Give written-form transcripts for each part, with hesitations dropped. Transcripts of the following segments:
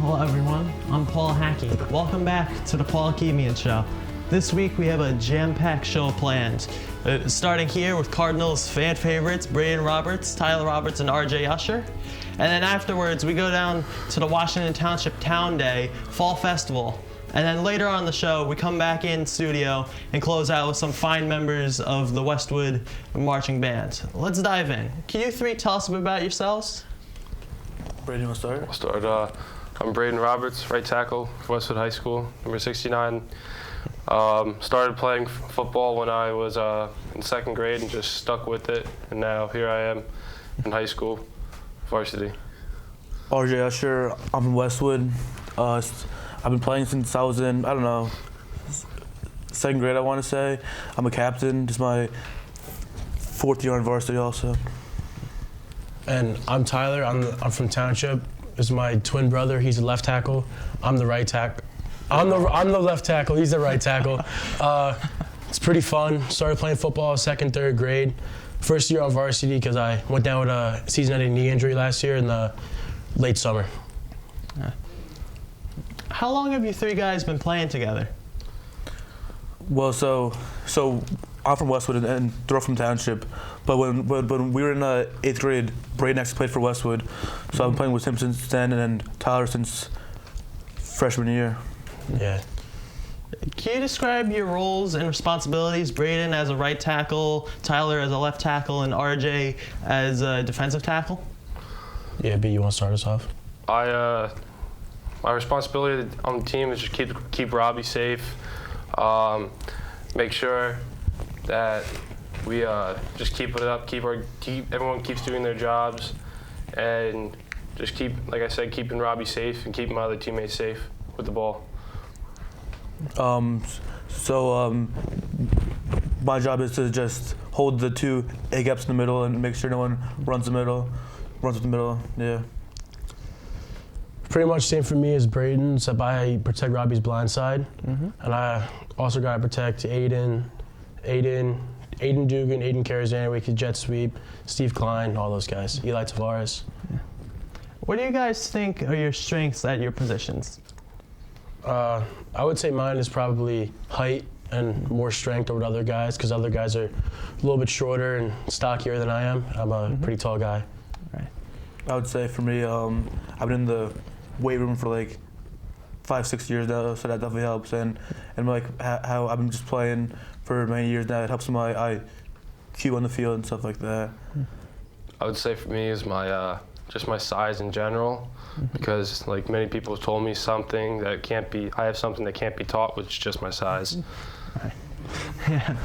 Hello everyone, I'm Paul Hackey. Welcome back to the Paul Hakimian Show. This week we have a jam-packed show planned. Starting here with Cardinals fan favorites Braden Roberts, Tyler Roberts, and RJ Usher. And then afterwards we go down to the Washington Township Town Day Fall Festival. And then later on in the show we come back in studio and close out with some fine members of the Westwood marching band. Let's dive in. Can you three tell us a bit about yourselves? Braden, you want to start? I'll start. I'm Braden Roberts, right tackle for Westwood High School, number 69. Started playing football when I was in second grade and just stuck with it. And now here I am in high school, varsity. RJ Usher, I'm from Westwood. I've been playing since I was in, second grade, I want to say. I'm a captain. This is my fourth year on varsity also. And I'm Tyler. I'm from Township. This is my twin brother. He's a left tackle. I'm the right tackle. I'm the left tackle. He's the right tackle. It's pretty fun. Started playing football second, third grade. First year on varsity because I went down with a season-ending knee injury last year in the late summer. How long have you three guys been playing together? Well, so I'm from Westwood and they're from Township. But when we were in 8th grade, Braden actually played for Westwood. So I've been playing with him since then, and then Tyler since freshman year. Yeah. Can you describe your roles and responsibilities? Braden as a right tackle, Tyler as a left tackle, and RJ as a defensive tackle? Yeah, B, you want to start us off? My responsibility on the team is just keep Robbie safe, make sure that we just keep it up, everyone keeps doing their jobs, and just like I said, keeping Robbie safe and keeping my other teammates safe with the ball. My job is to just hold the two A gaps in the middle and make sure no one runs with the middle, yeah. Pretty much same for me as Braden, except I protect Robbie's blind side. Mm-hmm. And I also got to protect Aiden Dugan, Aiden Carazan, we could jet sweep, Steve Klein, all those guys, Eli Tavares. Yeah. What do you guys think are your strengths at your positions? I would say mine is probably height and more strength over other guys, because other guys are a little bit shorter and stockier than I am. I'm a pretty tall guy. Right. I would say for me, I've been in the weight room for like 5-6 years now, so that definitely helps. And like how I've been just playing for many years now, it helps my IQ on the field and stuff like that. I would say for me is my just my size in general, because like many people have told me I have something that can't be taught, which is just my size. Right. Yeah.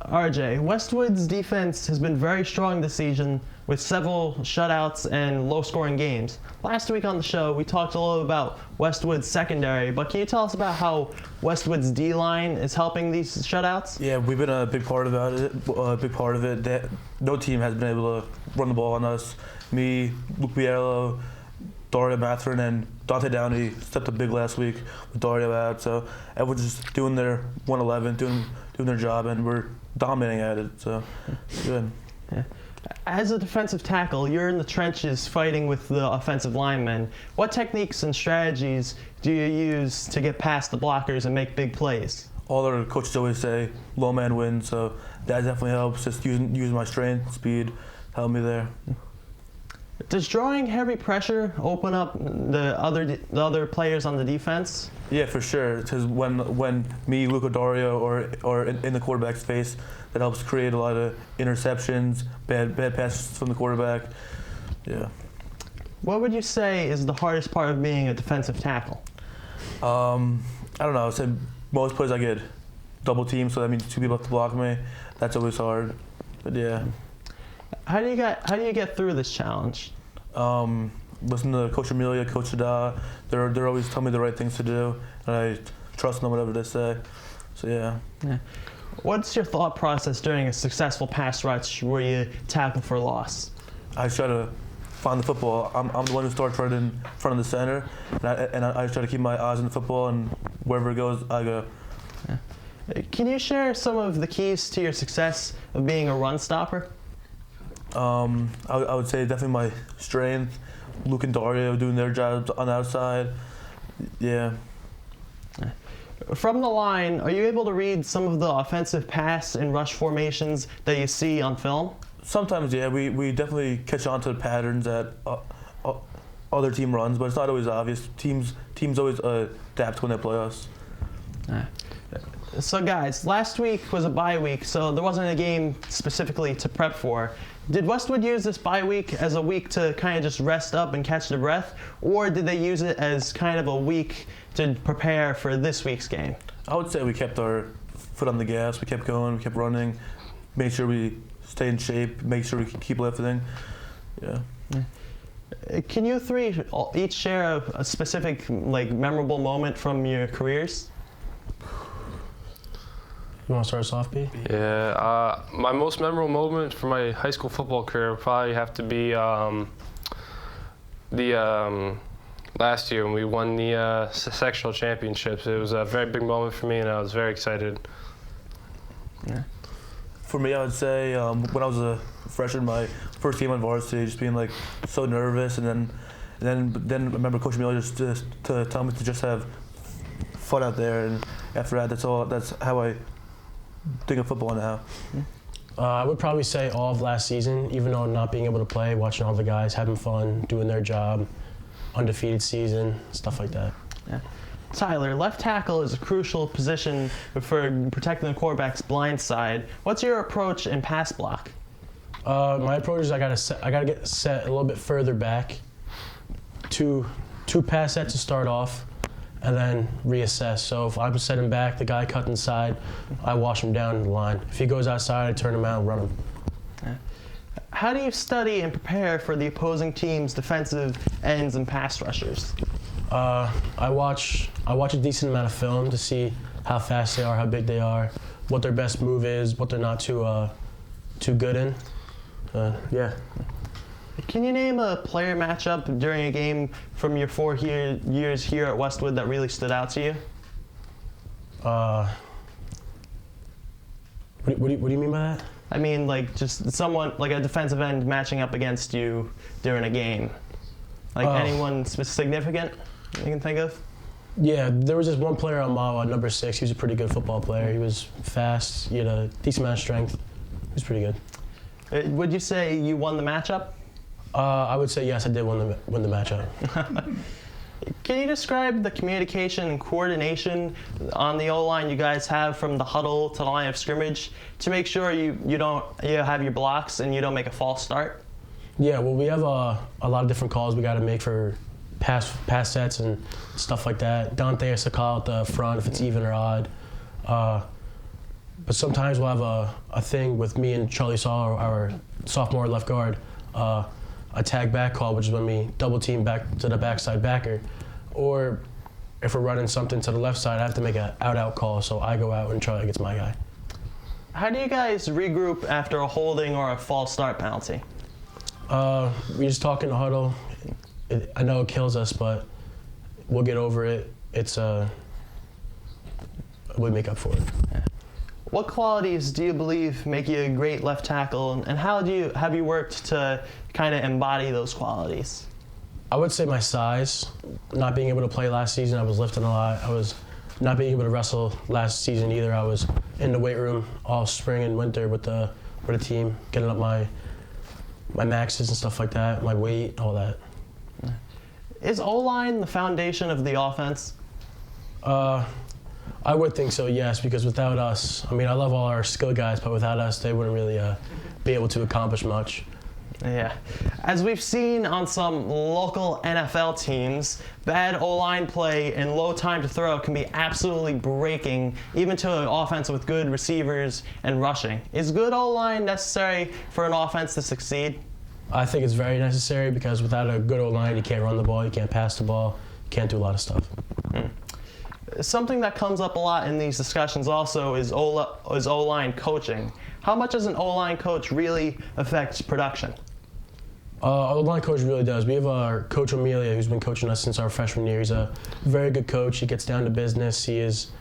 RJ, Westwood's defense has been very strong this season with several shutouts and low-scoring games. Last week on the show, we talked a little about Westwood's secondary, but can you tell us about how Westwood's D-line is helping these shutouts? Yeah, we've been a big part of it. No team has been able to run the ball on us. Me, Luke Biello, Dario Matherin, and Dante Downey stepped up big last week with Dario out. So everyone's just doing their 111, doing their job, and we're dominating at it. So good. Yeah. As a defensive tackle, you're in the trenches fighting with the offensive linemen. What techniques and strategies do you use to get past the blockers and make big plays? All our coaches always say, low man wins, so that definitely helps. Just using my strength, speed, help me there. Does drawing heavy pressure open up the other players on the defense? Yeah, for sure. Because when me, Luca, Dario, or in the quarterback's face, that helps create a lot of interceptions, bad passes from the quarterback. Yeah. What would you say is the hardest part of being a defensive tackle? I don't know. I would say most plays I get double teamed, so that means two people have to block me. That's always hard. But yeah. How do you get through this challenge? Listen to Coach Amelia, Coach Sada. They're always telling me the right things to do, and I trust them whatever they say. So yeah. What's your thought process during a successful pass rush where you tackle for loss? I try to find the football. I'm the one who starts right in front of the center, and I try to keep my eyes on the football, and wherever it goes, I go. Yeah. Can you share some of the keys to your success of being a run stopper? I would say definitely my strength. Luke and Dario doing their jobs on the outside. Yeah. From the line, are you able to read some of the offensive pass and rush formations that you see on film? Sometimes, yeah, we definitely catch on to the patterns that other team runs, but it's not always obvious. Teams always adapt when they play us. So guys, last week was a bye week, so there wasn't a game specifically to prep for. Did Westwood use this bye week as a week to kind of just rest up and catch their breath, or did they use it as kind of a week to prepare for this week's game? I would say we kept our foot on the gas. We kept going, we kept running, made sure we stay in shape, make sure we keep lifting. Yeah. Can you three each share a specific, like, memorable moment from your careers? You want to start us off, B? Yeah, my most memorable moment for my high school football career would probably have to be the last year when we won the sectional championships. It was a very big moment for me, and I was very excited. Yeah. For me, I would say when I was a freshman, my first game on varsity, just being like so nervous, and then I remember Coach Miller just to tell me to just have fun out there, and after that, that's how I think of football now. I would probably say all of last season, even though not being able to play, watching all the guys having fun, doing their job, undefeated season, stuff like that. Yeah. Tyler, left tackle is a crucial position for protecting the quarterback's blind side. What's your approach in pass block? My approach is I gotta get set a little bit further back, two pass sets to start off, and then reassess. So if I'm setting back, the guy cut inside, I wash him down the line. If he goes outside, I turn him out and run him. How do you study and prepare for the opposing team's defensive ends and pass rushers? I watch a decent amount of film to see how fast they are, how big they are, what their best move is, what they're not too good in. Yeah. Can you name a player matchup during a game from your 4 years here at Westwood that really stood out to you? What do you mean by that? I mean, like, just someone, like a defensive end matching up against you during a game. Like, anyone significant you can think of? Yeah, there was this one player on Mawa, number 6. He was a pretty good football player. He was fast. He had a decent amount of strength. He was pretty good. Would you say you won the matchup? I would say yes, I did win the matchup. Can you describe the communication and coordination on the O-line you guys have from the huddle to the line of scrimmage to make sure you have your blocks and you don't make a false start? Yeah, well, we have a lot of different calls we got to make for pass sets and stuff like that. Dante has to call at the front if it's even or odd. But sometimes we'll have a thing with me and Charlie Saw, our sophomore left guard, a tag back call, which is when we double team back to the backside backer. Or if we're running something to the left side, I have to make an out call, so I go out and Charlie gets my guy. How do you guys regroup after a holding or a false start penalty? We just talk in the huddle. I know it kills us, but we'll get over it. We make up for it. What qualities do you believe make you a great left tackle, and how have you worked to kind of embody those qualities? I would say my size. Not being able to play last season, I was lifting a lot. I was not being able to wrestle last season either. I was in the weight room all spring and winter with the team, getting up my maxes and stuff like that, my weight, all that. Is O-line the foundation of the offense? I would think so, yes, because without us, I mean, I love all our skill guys, but without us, they wouldn't really be able to accomplish much. Yeah. As we've seen on some local NFL teams, bad O-line play and low time to throw can be absolutely breaking, even to an offense with good receivers and rushing. Is good O-line necessary for an offense to succeed? I think it's very necessary because without a good O-line, you can't run the ball, you can't pass the ball, you can't do a lot of stuff. Something that comes up a lot in these discussions also is O-line coaching. How much does an O-line coach really affect production? Our O-line coach really does. We have our coach Amelia, who's been coaching us since our freshman year. He's a very good coach. He gets down to business. He's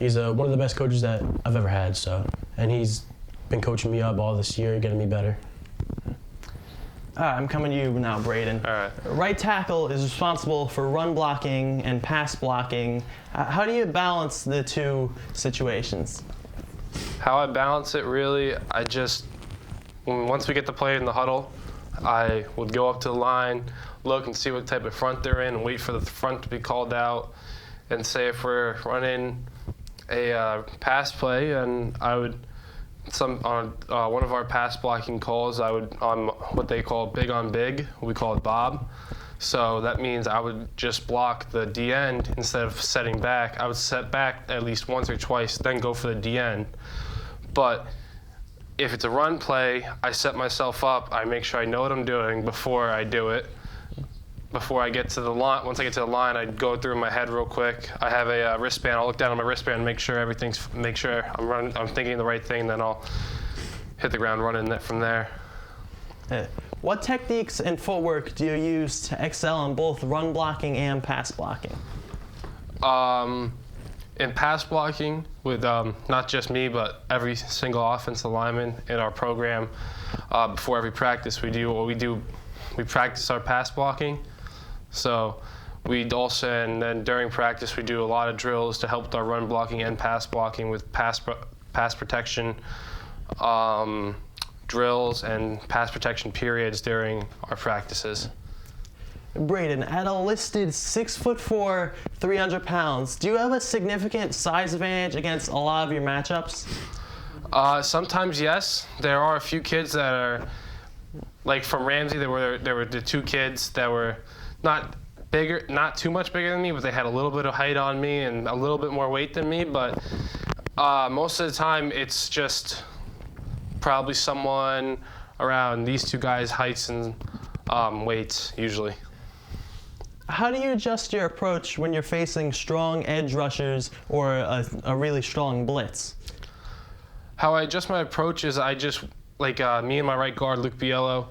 one of the best coaches that I've ever had. And he's been coaching me up all this year, getting me better. I'm coming to you now, Braden. All right. Right tackle is responsible for run blocking and pass blocking. How do you balance the two situations? How I balance it, really, once we get the play in the huddle, I would go up to the line, look and see what type of front they're in, and wait for the front to be called out. And say if we're running a pass play, and I would on one of our pass blocking calls, I would on what they call big on big, we call it Bob. So that means I would just block the D end instead of setting back. I would set back at least once or twice, then go for the D end. But if it's a run play, I set myself up. I make sure I know what I'm doing before I do it. Before I get to the line, once I get to the line, I go through my head real quick. I have a wristband. I'll look down at my wristband and make sure I'm thinking the right thing. Then I'll hit the ground running from there. What techniques and footwork do you use to excel in both run blocking and pass blocking? In pass blocking, with not just me, but every single offensive lineman in our program, before every practice, we practice our pass blocking. So and then during practice, we do a lot of drills to help with our run blocking and pass blocking with pass protection drills and pass protection periods during our practices. Braden, at a listed 6'4", 300 pounds, do you have a significant size advantage against a lot of your matchups? Sometimes yes. There are a few kids that are, like from Ramsey, there were the two kids that were not too much bigger than me, but they had a little bit of height on me and a little bit more weight than me. But most of the time, it's just probably someone around these two guys' heights and weights usually. How do you adjust your approach when you're facing strong edge rushers or a really strong blitz? How I adjust my approach is me and my right guard, Luke Biello,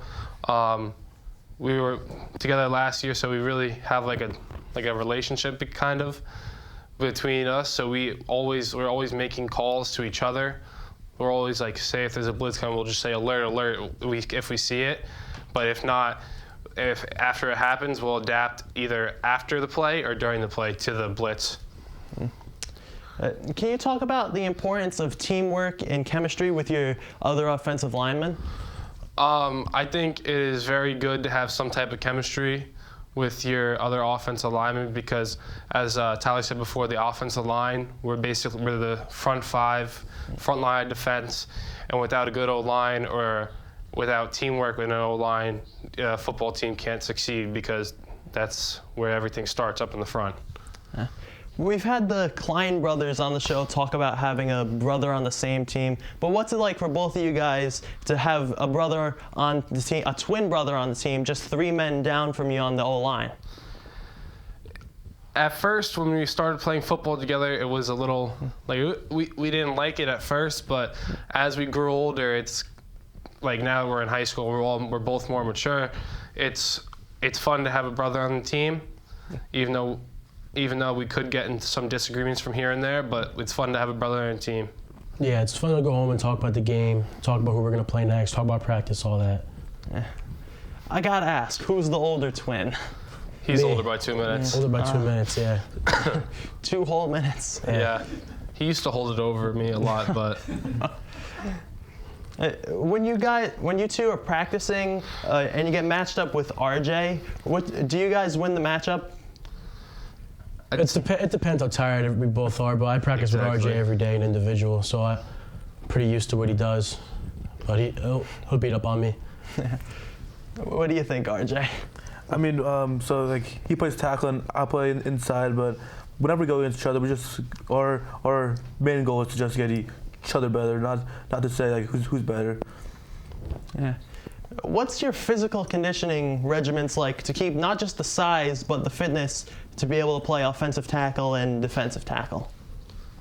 we were together last year, so we really have like a relationship kind of between us. So we're always making calls to each other. We're always like, say if there's a blitz coming, we'll just say alert, alert, if we see it. But if not, if after it happens, we'll adapt either after the play or during the play to the blitz. Can you talk about the importance of teamwork and chemistry with your other offensive linemen? I think it is very good to have some type of chemistry with your other offensive linemen because, as Tyler said before, the offensive line, we're the front line of defense, and without a good O-line or without teamwork with an O-line, a football team can't succeed because that's where everything starts, up in the front. We've had the Klein brothers on the show talk about having a brother on the same team, but what's it like for both of you guys to have a brother on the team, a twin brother on the team, just 3 men down from you on the O-line? At first, when we started playing football together, it was a little, like, we didn't like it at first, but as we grew older, it's like now we're in high school, we're both more mature. It's fun to have a brother on the team, even though we could get into some disagreements from here and there, but it's fun to have a brother on the team. Yeah, it's fun to go home and talk about the game, talk about who we're going to play next, talk about practice, all that. I gotta ask, who's the older twin? He's Me. older by 2 minutes. Older by 2 minutes, yeah. 2 whole minutes. Yeah. He used to hold it over me a lot, but When you two are practicing and you get matched up with RJ, do you guys win the matchup? It depends how tired we both are, but I practice with RJ every day, an individual, so I'm pretty used to what he does. But he'll beat up on me. What do you think, RJ? I mean, so like he plays tackle and I play inside, but whenever we go against each other, our main goal is to just get each other better, not to say like who's better. Yeah. What's your physical conditioning regimens like to keep not just the size but the fitness to be able to play offensive tackle and defensive tackle?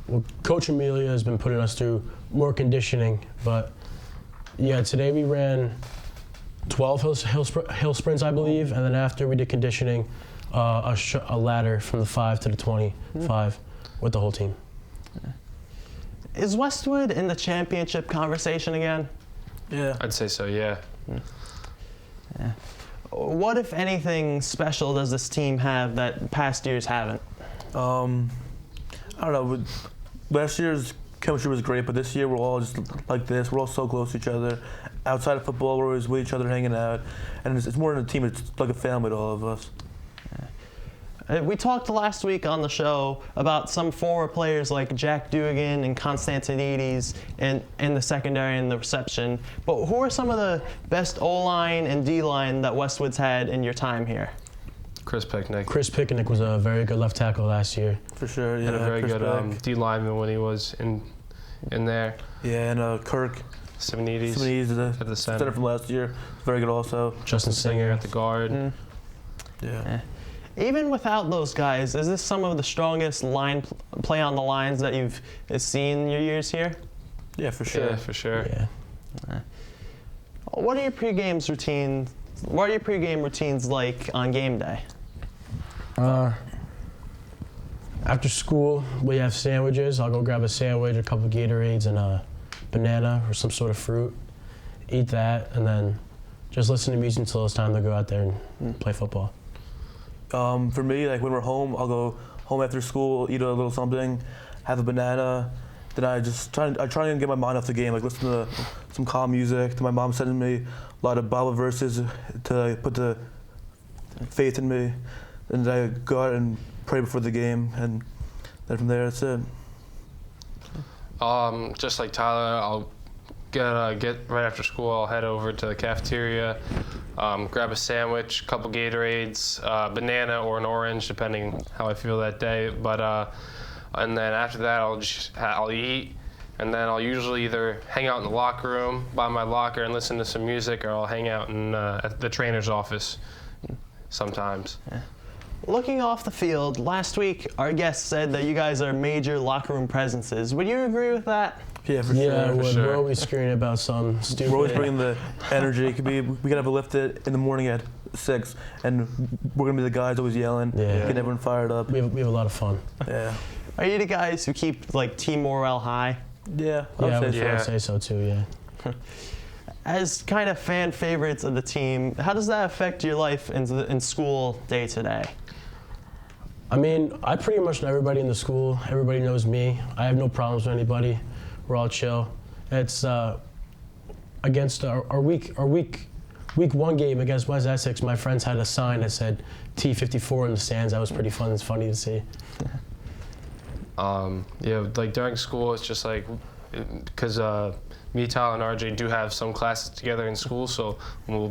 Well, Coach Amelia has been putting us through more conditioning, but yeah, today we ran 12 hill sprints, I believe, and then after we did conditioning, a ladder from the 5 to the 25 with the whole team. Is Westwood in the championship conversation again? Yeah. I'd say so, yeah. What, if anything, special does this team have that past years haven't? I don't know. Last year's chemistry was great, but this year we're all just like this. We're all so close to each other. Outside of football, we're always with each other, hanging out, and it's more than a team. It's like a family to all of us. We talked last week on the show about some former players like Jack Dugan and Constantinides in the secondary and the reception. But who are some of the best O-line and D-line that Westwood's had in your time here? Chris Picnic. Chris Picnic was a very good left tackle last year. For sure, yeah. And a very Chris good Beck. D lineman when he was in there. Yeah, and Kirk. Simonides He's at the center. from last year. Very good also. Justin Singer At the guard. Yeah. Even without those guys, is this some of the strongest line play on the lines that you've seen in your years here? Yeah, for sure. Yeah, for sure. Yeah. What are your pregame routines? What are your pregame routines like on game day? After school, we have sandwiches. I'll go grab a sandwich, a couple of Gatorades, and a banana or some sort of fruit. Eat that, and then just listen to music until it's time to go out there and play football. For me, like when we're home, I'll go home after school, eat a little something, have a banana. Then I try and get my mind off the game, like listen to some calm music. My mom sending me a lot of Bible verses to put the faith in me. And I go out and pray before the game, and then from there, that's it. Just like Tyler, I'll get right after school. I'll head over to the cafeteria, grab a sandwich, a couple Gatorades, banana or an orange, depending how I feel that day. But and then after that, I'll eat, and then I'll usually either hang out in the locker room by my locker and listen to some music, or I'll hang out in at the trainer's office sometimes. Looking off the field, last week our guest said that you guys are major locker room presences. Would you agree with that? Yeah, for Yeah, sure. we're always screaming about some stupid. We're always bringing the energy. It could be we could have a lift in the morning at 6, and we're gonna be the guys always yelling, getting everyone fired up. We have a lot of fun. Yeah. Are you the guys who keep like team morale high? Yeah. I would Yeah. say so too. Yeah. As kind of fan favorites of the team, how does that affect your life in school day to day? I mean, I pretty much know everybody in the school. Everybody knows me. I have no problems with anybody. We're all chill. It's against our week 1 game against West Essex. My friends had a sign that said T54 in the stands. That was pretty fun. It's funny to see. Yeah, like during school, it's just like, because me, Tyler, and RJ do have some classes together in school, so we'll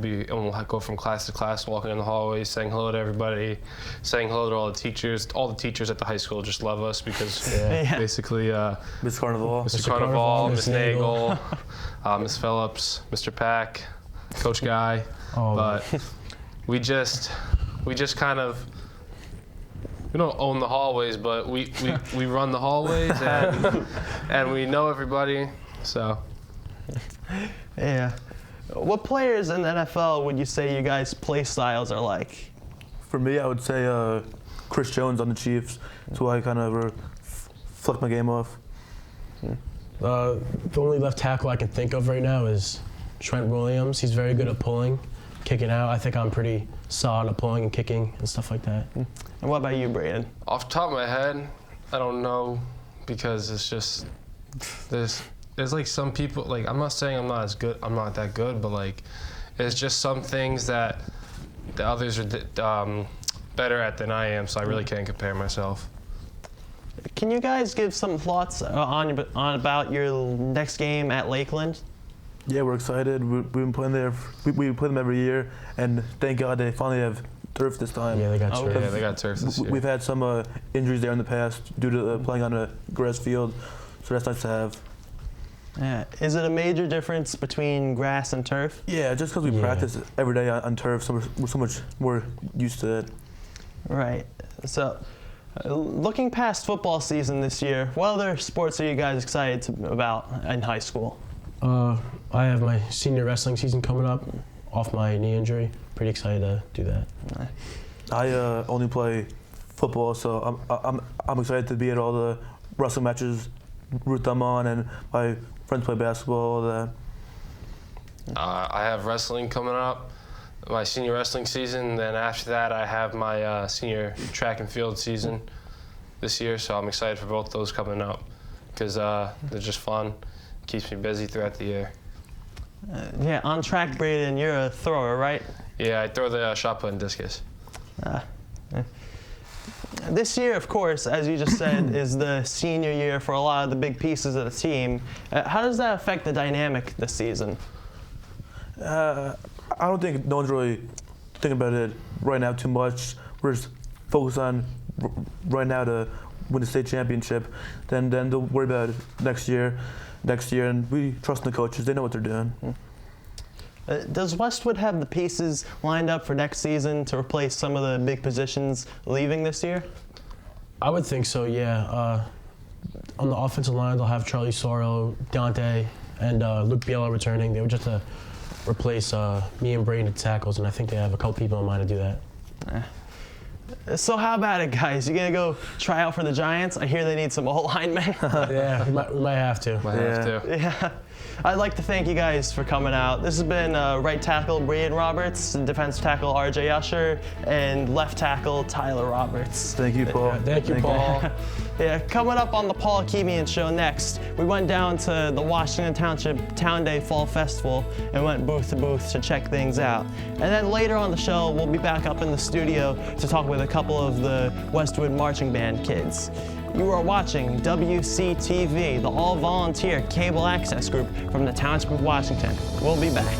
go from class to class, walking in the hallways, saying hello to everybody, saying hello to all the teachers. All the teachers at the high school just love us because basically Miss Carnival. Mr. Carnival, Miss Nagel, Miss Phillips, Mr. Pack, Coach Guy, but we just kind of. We don't own the hallways, but we run the hallways and we know everybody, so. Yeah. What players in the NFL would you say you guys' play styles are like? For me, I would say Chris Jones on the Chiefs. That's who I kind of flipped my game off. The only left tackle I can think of right now is Trent Williams. He's very good at pulling, kicking out. I think I'm pretty solid at pulling and kicking and stuff like that. And what about you, Braden? Off the top of my head, I don't know, because it's just there's like some people, like, I'm not saying I'm not that good, but like it's just some things that the others are better at than I am, so I really can't compare myself. Can you guys give some thoughts on about your next game at Lakeland? Yeah, we're excited. We've been playing there. We play them every year, and thank God they finally have turf this time. Yeah, they got turf. Yeah, they got turf this year. We've had some injuries there in the past due to playing on a grass field, so that's nice to have. Yeah. Is it a major difference between grass and turf? Yeah, just because we practice every day on turf, so we're so much more used to it. Right. So, looking past football season this year, what other sports are you guys excited about in high school? I have my senior wrestling season coming up off my knee injury. Pretty excited to do that. I only play football, so I'm excited to be at all the wrestling matches, root them on, and my friends play basketball, all that. I have wrestling coming up my senior wrestling season. Then after that, I have my senior track and field season this year. So I'm excited for both those coming up because they're just fun. Keeps me busy throughout the year. Yeah, on track, Braden, you're a thrower, right? Yeah, I throw the shot put and discus. This year, of course, as you just said, is the senior year for a lot of the big pieces of the team. How does that affect the dynamic this season? I don't think no one's really thinking about it right now too much. We're just focused on right now to win the state championship. Then they'll worry about it next year, and we trust in the coaches. They know what they're doing. Does Westwood have the pieces lined up for next season to replace some of the big positions leaving this year? I would think so, yeah. On the offensive line, they'll have Charlie Sorrell, Dante, and Luke Biela returning. They would just replace me and Braden at tackles, and I think they have a couple people in mind to do that. So how about it, guys? You gonna go try out for the Giants? I hear they need some O-linemen. Yeah, we might have to. Might have to. Yeah. I'd like to thank you guys for coming out. This has been right tackle Braden Roberts, defensive tackle RJ Usher, and left tackle Tyler Roberts. Thank you, Paul. Thank you, Paul. Yeah, coming up on the Paul Hakimian Show next, we went down to the Washington Township Town Day Fall Festival and went booth to booth to check things out. And then later on the show, we'll be back up in the studio to talk with a couple of the Westwood Marching Band kids. You are watching WCTV, the all-volunteer cable access group from the Township of Washington. We'll be back.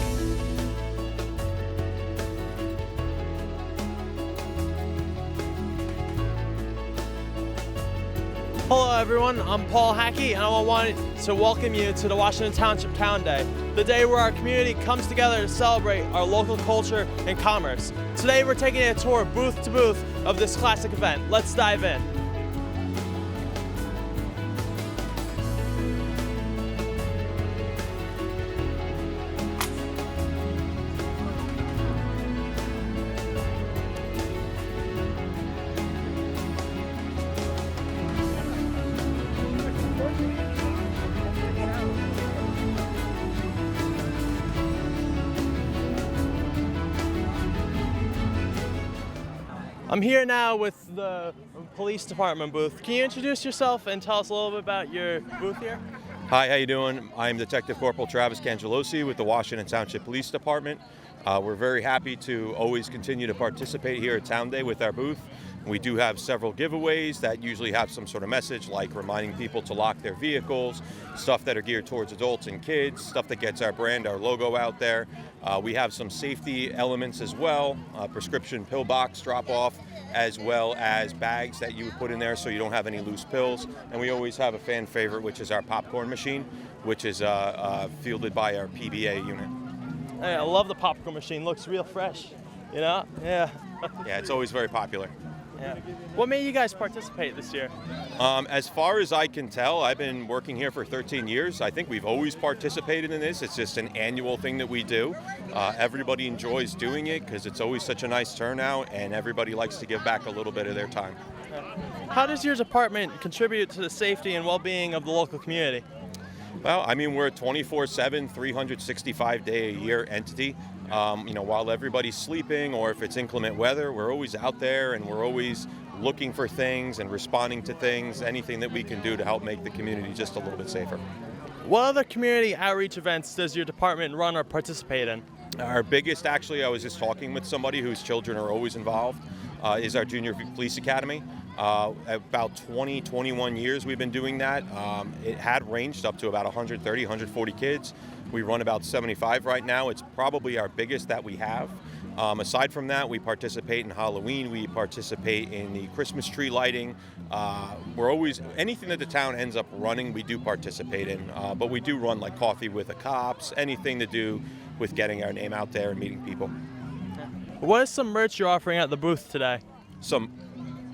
Hello everyone, I'm Paul Hackey and I want to welcome you to the Washington Township Town Day, the day where our community comes together to celebrate our local culture and commerce. Today we're taking a tour booth to booth of this classic event. Let's dive in. I'm here now with the police department booth. Can you introduce yourself and tell us a little bit about your booth here? Hi, how you doing? I'm Detective Corporal Travis Cangelosi with the Washington Township Police Department. We're very happy to always continue to participate here at Town Day with our booth. We do have several giveaways that usually have some sort of message, like reminding people to lock their vehicles, stuff that are geared towards adults and kids, stuff that gets our brand, our logo out there. We have some safety elements as well, prescription pill box drop-off, as well as bags that you would put in there so you don't have any loose pills. And we always have a fan favorite, which is our popcorn machine, which is fielded by our PBA unit. Hey, I love the popcorn machine. Looks real fresh, you know? Yeah. Yeah, it's always very popular. Yeah. What made you guys participate this year? As far as I can tell, I've been working here for 13 years. I think we've always participated in this. It's just an annual thing that we do. Everybody enjoys doing it because it's always such a nice turnout, and everybody likes to give back a little bit of their time. How does your department contribute to the safety and well-being of the local community? Well, I mean, we're a 24/7, 365-day-a-year entity. While everybody's sleeping or if it's inclement weather, we're always out there and we're always looking for things and responding to things, anything that we can do to help make the community just a little bit safer. What other community outreach events does your department run or participate in? Our biggest, actually, I was just talking with somebody whose children are always involved, is our Junior Police Academy. About 20, 21 years we've been doing that. It had ranged up to about 130, 140 kids. We run about 75 right now. It's probably our biggest that we have. Aside from that, we participate in Halloween. We participate in the Christmas tree lighting. We're always, anything that the town ends up running, we do participate in. But we do run like coffee with the cops, anything to do with getting our name out there and meeting people. What is some merch you're offering at the booth today? Some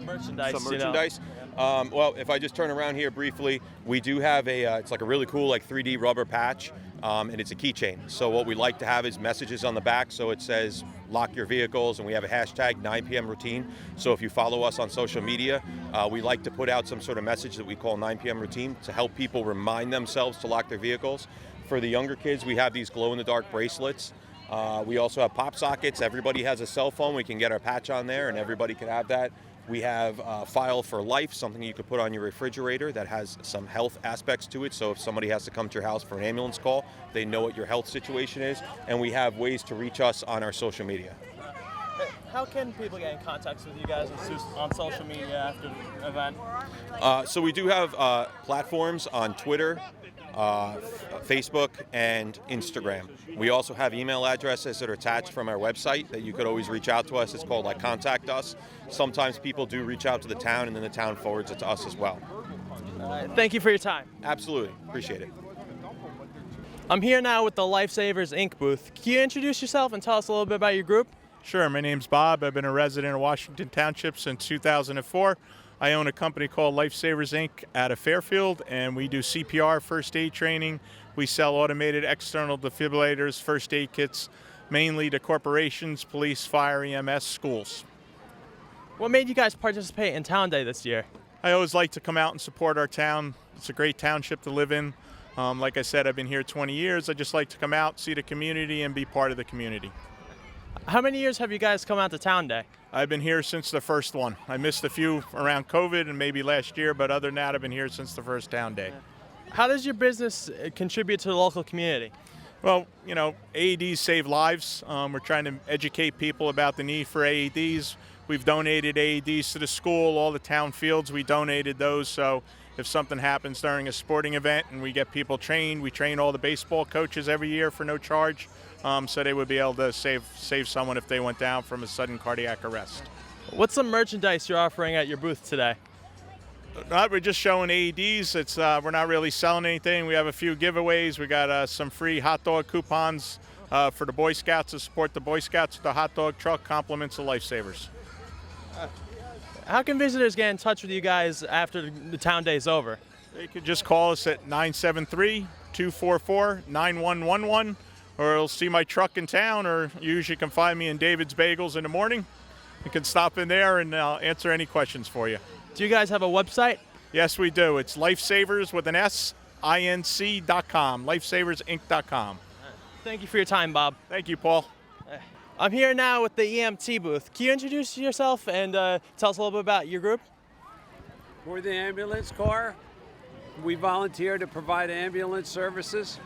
merchandise. Well, if I just turn around here briefly, we do have it's like a really cool 3D rubber patch, and it's a keychain. So what we like to have is messages on the back. So it says lock your vehicles, and we have a hashtag 9 p.m. routine. So if you follow us on social media, we like to put out some sort of message that we call 9 p.m. routine to help people remind themselves to lock their vehicles. For the younger kids, we have these glow-in-the-dark bracelets We also have pop sockets. Everybody has a cell phone. We can get our patch on there, and everybody can have that. We have File for Life, something you could put on your refrigerator that has some health aspects to it. So if somebody has to come to your house for an ambulance call, they know what your health situation is. And we have ways to reach us on our social media. How can people get in contact with you guys on social media after the event? So we do have platforms on Twitter, Facebook, and Instagram. We also have email addresses that are attached from our website that you could always reach out to us. It's called Contact Us. Sometimes people do reach out to the town, and then the town forwards it to us as well. Thank you for your time. Absolutely. Appreciate it. I'm here now with the Lifesavers Inc. booth. Can you introduce yourself and tell us a little bit about your group? Sure, my name's Bob. I've been a resident of Washington Township since 2004. I own a company called Lifesavers Inc. out of Fairfield, and we do CPR first aid training. We sell automated external defibrillators, first aid kits, mainly to corporations, police, fire, EMS, schools. What made you guys participate in Town Day this year? I always like to come out and support our town. It's a great township to live in. Like I said, I've been here 20 years. I just like to come out, see the community, and be part of the community. How many years have you guys come out to Town Day? I've been here since the first one. I missed a few around COVID and maybe last year, but other than that, I've been here since the first Town Day. How does your business contribute to the local community? Well, you know, AEDs save lives. We're trying to educate people about the need for AEDs. We've donated AEDs to the school, all the town fields, we donated those. So if something happens during a sporting event and we get people trained, we train all the baseball coaches every year for no charge. So they would be able to save someone if they went down from a sudden cardiac arrest. What's some merchandise you're offering at your booth today? We're just showing AEDs. We're not really selling anything. We have a few giveaways. We got some free hot dog coupons for the Boy Scouts to support the Boy Scouts with the hot dog truck, compliments of Lifesavers. How can visitors get in touch with you guys after the Town Day is over? They could just call us at 973-244-9111. Or you'll see my truck in town, or you usually can find me in David's Bagels in the morning. You can stop in there and I'll answer any questions for you. Do you guys have a website? Yes, we do. It's Lifesavers with an S, INC.com, lifesaversinc.com. Thank you for your time, Bob. Thank you, Paul. I'm here now with the EMT booth. Can you introduce yourself and tell us a little bit about your group? We're the ambulance corps. We volunteer to provide ambulance services.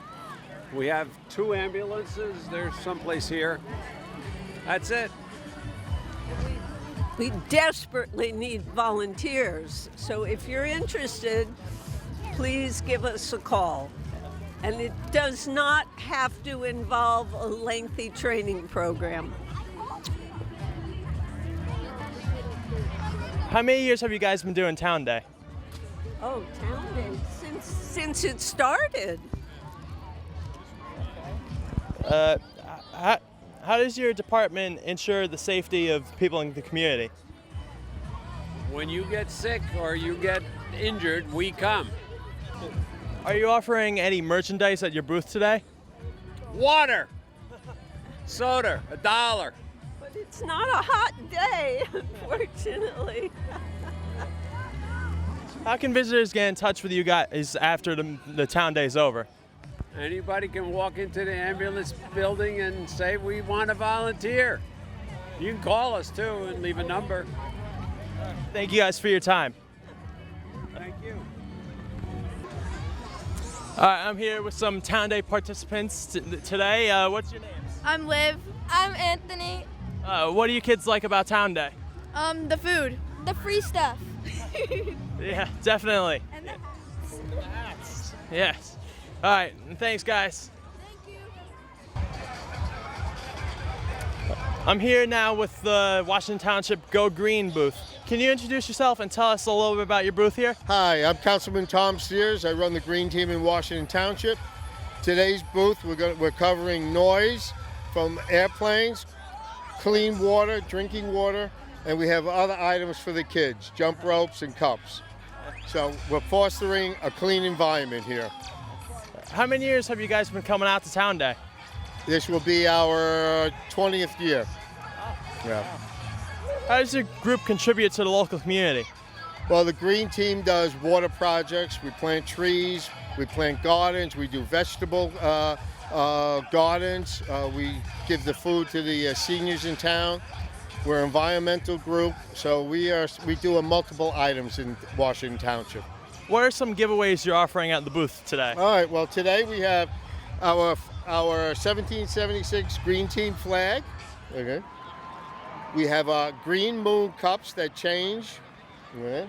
We have 2 ambulances. There's someplace here. That's it. We desperately need volunteers. So if you're interested, please give us a call. And it does not have to involve a lengthy training program. How many years have you guys been doing Town Day? Oh, Town Day, since it started. How does your department ensure the safety of people in the community? When you get sick or you get injured, we come. Are you offering any merchandise at your booth today? Water, soda, $1. But it's not a hot day, unfortunately. How can visitors get in touch with you guys after the Town Day is over? Anybody can walk into the ambulance building and say, we want to volunteer. You can call us too and leave a number. Thank you guys for your time. Thank you. All right, I'm here with some Town Day participants today. What's your names? I'm Liv. I'm Anthony. What do you kids like about Town Day? The food. The free stuff. Yeah, definitely. And the hats. Yes. All right, thanks guys. Thank you. I'm here now with the Washington Township Go Green booth. Can you introduce yourself and tell us a little bit about your booth here? Hi, I'm Councilman Tom Sears. I run the Green Team in Washington Township. Today's booth, we're covering noise from airplanes, clean water, drinking water, and we have other items for the kids, jump ropes and cups. So we're fostering a clean environment here. How many years have you guys been coming out to Town Day? This will be our 20th year. Yeah. How does your group contribute to the local community? Well, the Green Team does water projects. We plant trees, we plant gardens, we do vegetable gardens. We give the food to the seniors in town. We're an environmental group, so we do multiple items in Washington Township. What are some giveaways you're offering at the booth today? All right, well, today we have our 1776 Green Team flag. Okay. We have our Green Moon cups that change. Okay.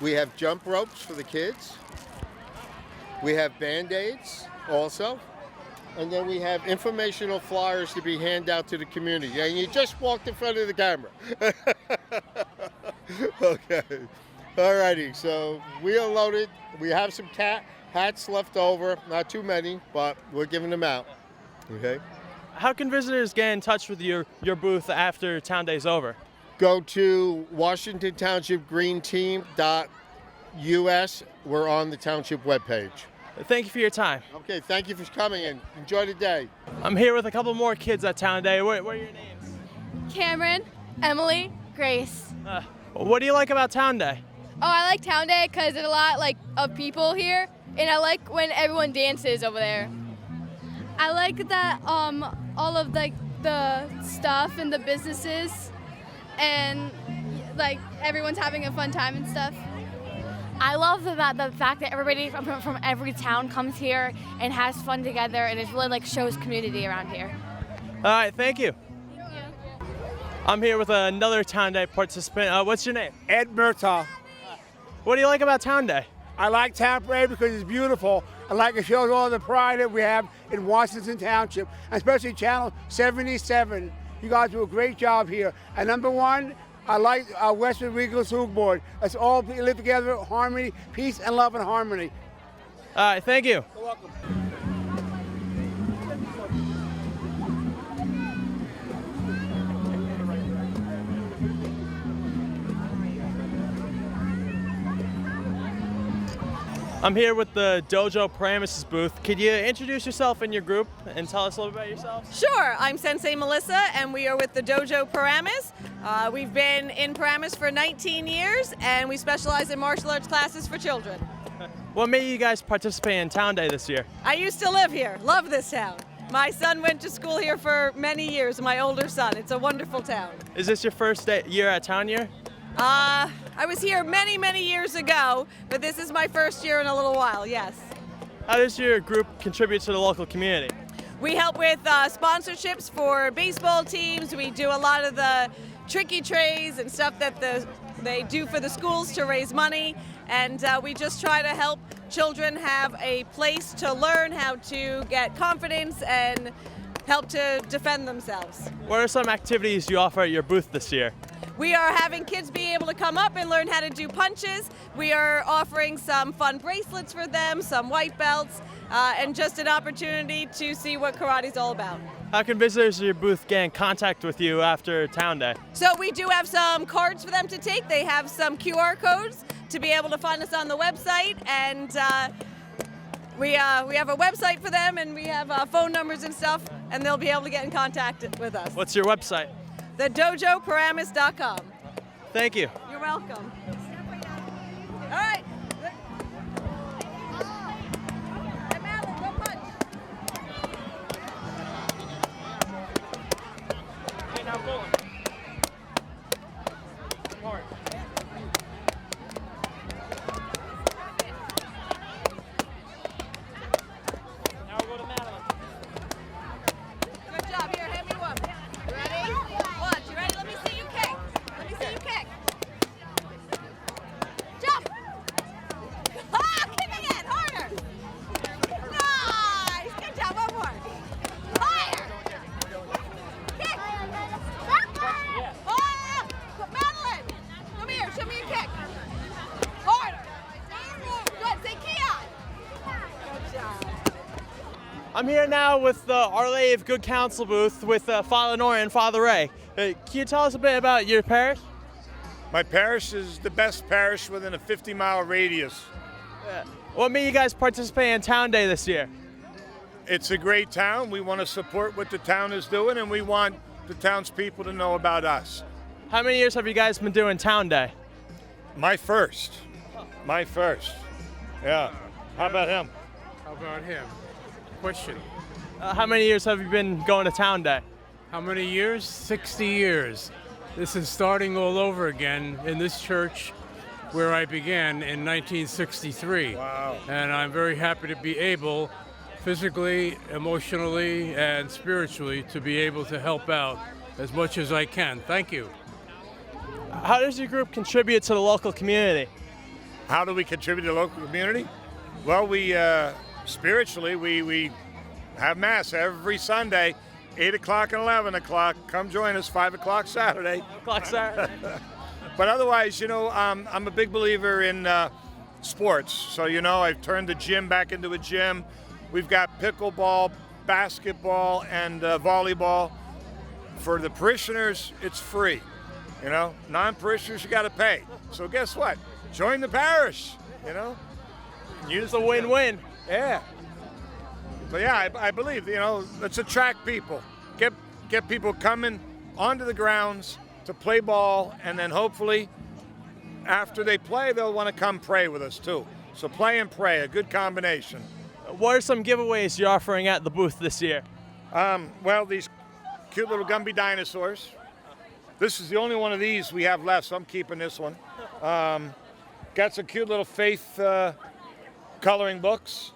We have jump ropes for the kids. We have Band-Aids also. And then we have informational flyers to be handed out to the community. And you just walked in front of the camera. Okay. All righty, so we are loaded. We have some hats left over, not too many, but we're giving them out. Okay. How can visitors get in touch with your booth after Town Day's over? Go to Washington Township Green Team.us. We're on the township webpage. Thank you for your time. Okay, thank you for coming in. Enjoy the day. I'm here with a couple more kids at Town Day. What are your names? Cameron, Emily, Grace. What do you like about Town Day? Oh, I like Town Day because there's a lot of people here, and I like when everyone dances over there. I like that all of the stuff and the businesses, and everyone's having a fun time and stuff. I love the fact that everybody from every town comes here and has fun together, and it really shows community around here. All right, thank you. I'm here with another Town Day participant. What's your name? Ed Murtaugh. What do you like about Town Day? I like Town Day because it's beautiful. I like it shows all the pride that we have in Washington Township, especially Channel 77. You guys do a great job here. And number one, I like our Westwood Regional School Board. Let's all live together, harmony, peace, and love and harmony. All right, thank you. You're welcome. I'm here with the Dojo Paramus booth. Could you introduce yourself and your group and tell us a little bit about yourselves? Sure, I'm Sensei Melissa and we are with the Dojo Paramus. We've been in Paramus for 19 years and we specialize in martial arts classes for children. What made you guys participate in Town Day this year? I used to live here, love this town. My son went to school here for many years, my older son. It's a wonderful town. Is this your first year at Town Year? I was here many, many years ago, but this is my first year in a little while, yes. How does your group contribute to the local community? We help with sponsorships for baseball teams. We do a lot of the tricky trays and stuff that they do for the schools to raise money. And we just try to help children have a place to learn how to get confidence and help to defend themselves. What are some activities you offer at your booth this year? We are having kids be able to come up and learn how to do punches. We are offering some fun bracelets for them, some white belts, and just an opportunity to see what karate's all about. How can visitors at your booth get in contact with you after Town Day? So we do have some cards for them to take. They have some QR codes to be able to find us on the website, and we have a website for them, and we have phone numbers and stuff, and they'll be able to get in contact with us. What's your website? TheDojoParamus.com. Thank you. You're welcome. All right. Hey, Madeline, go punch. Hey, now go. Hard. Now we'll go to Madeline. Good job. Here, hand me one. You ready? Watch. You ready? Let me see you kick. Let me see you kick. Jump. Ah, kick again. Harder. Nice. Good job. One more. Higher. Kick. Oh, Madeline. Come here. Show me your kick. Harder. Good. Say Keon. Good job. I'm here now with the Our Lady of Good Counsel booth with Father Nora and Father Ray. Can you tell us a bit about your parish? My parish is the best parish within a 50-mile radius. What made you guys participate in Town Day this year? It's a great town. We want to support what the town is doing, and we want the townspeople to know about us. How many years have you guys been doing Town Day? My first. My first. Yeah. How about him? How about him? question. How many years have you been going to Town Day? How many years? 60 years. This is starting all over again in this church where I began in 1963. Wow. And I'm very happy to be able, physically, emotionally, and spiritually, to be able to help out as much as I can. Thank you. How does your group contribute to the local community? How do we contribute to the local community? Well, we spiritually, we have Mass every Sunday, 8 o'clock and 11 o'clock. Come join us, 5 o'clock Saturday. 5 o'clock Saturday. But otherwise, I'm a big believer in sports. So, I've turned the gym back into a gym. We've got pickleball, basketball, and volleyball. For the parishioners, it's free. Non-parishioners, you got to pay. So guess what? Join the parish, Use a win-win. Yeah. But yeah, I believe, let's attract people. Get people coming onto the grounds to play ball, and then hopefully after they play, they'll want to come pray with us too. So play and pray, a good combination. What are some giveaways you're offering at the booth this year? Well, these cute little Gumby dinosaurs. This is the only one of these we have left, so I'm keeping this one. Got some cute little faith coloring books.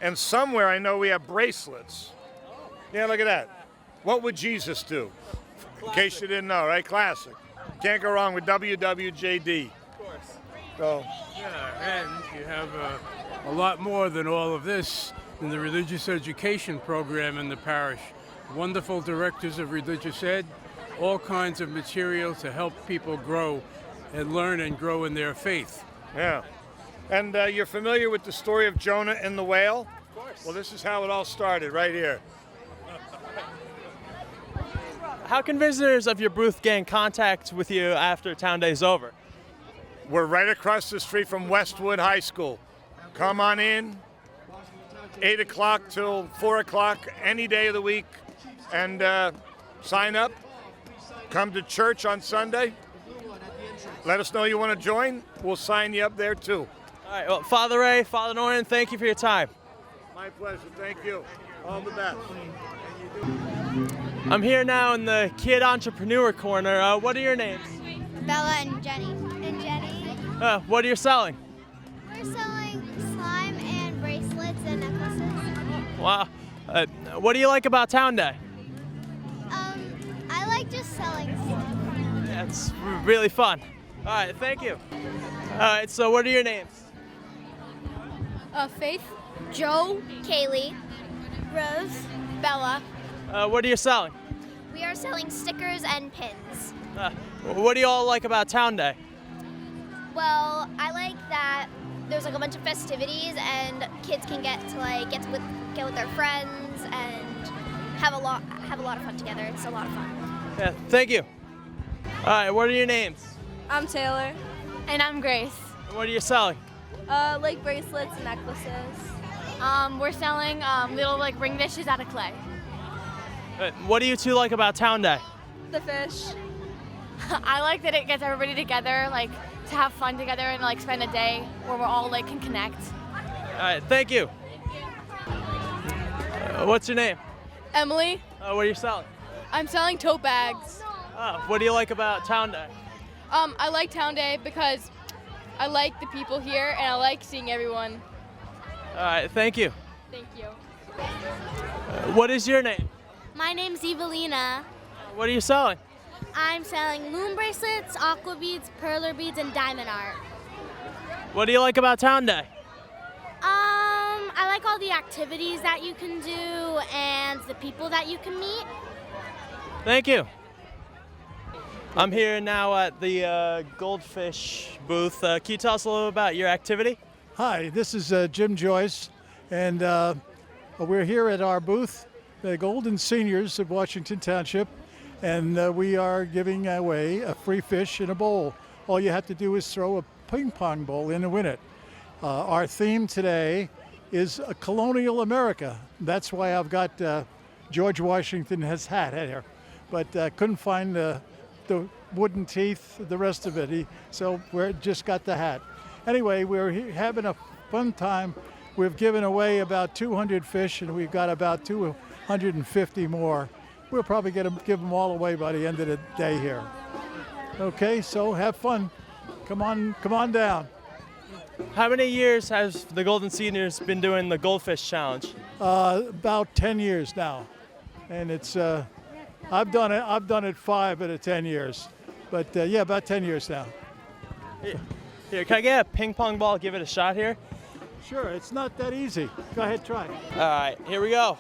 And somewhere I know we have bracelets. Yeah, look at that. What would Jesus do? In case you didn't know, right? Classic. Can't go wrong with WWJD. Of course. So. Yeah, and you have a lot more than all of this in the religious education program in the parish. Wonderful directors of religious ed, all kinds of material to help people grow and learn and grow in their faith. Yeah. And you're familiar with the story of Jonah and the whale? Of course. Well, this is how it all started, right here. How can visitors of your booth get in contact with you after Town Day's over? We're right across the street from Westwood High School. Come on in, 8 o'clock till 4 o'clock, any day of the week, and sign up. Come to church on Sunday. Let us know you want to join. We'll sign you up there too. All right, well, Father Ray, Father Noran, thank you for your time. My pleasure, thank you. All the best. I'm here now in the Kid Entrepreneur Corner. What are your names? Bella and Jenny. What are you selling? We're selling slime and bracelets and necklaces. Wow. What do you like about Town Day? I like just selling stuff. Yeah, it's really fun. All right, thank you. All right, so what are your names? Faith, Joe, Kaylee, Rose, Bella. What are you selling? We are selling stickers and pins. What do you all like about Town Day? Well, I like that there's like a bunch of festivities and kids can get with their friends and have a lot of fun together. It's a lot of fun. Yeah, thank you. All right, what are your names? I'm Taylor. And I'm Grace. And what are you selling? Like bracelets and necklaces. We're selling little ring dishes out of clay. What do you two like about Town Day? The fish. I like that it gets everybody together, to have fun together and spend a day where we're all can connect. All right, thank you. What's your name? Emily. What are you selling? I'm selling tote bags. What do you like about Town Day? I like Town Day because I like the people here and I like seeing everyone. All right, thank you. Thank you. What is your name? My name's Evelina. What are you selling? I'm selling moon bracelets, aqua beads, perler beads, and diamond art. What do you like about Town Day? I like all the activities that you can do and the people that you can meet. Thank you. I'm here now at the Goldfish booth. Can you tell us a little about your activity? Hi, this is Jim Joyce, and we're here at our booth, the Golden Seniors of Washington Township, and we are giving away a free fish in a bowl. All you have to do is throw a ping pong ball in and win it. Our theme today is colonial America. That's why I've got George Washington's hat here, but couldn't find the wooden teeth, the rest of it. So we just got the hat. Anyway, we're having a fun time We've given away about 200 fish, and we've got about 250 more. We'll probably give them all away by the end of the day here. Okay, so have fun. Come on down. How many years has the Golden Seniors been doing the Goldfish Challenge? About 10 years now, and it's I've done it 5 out of 10 years, but yeah, about 10 years now. Here, can I get a ping pong ball? Give it a shot here. Sure, it's not that easy. Go ahead, try. All right, here we go.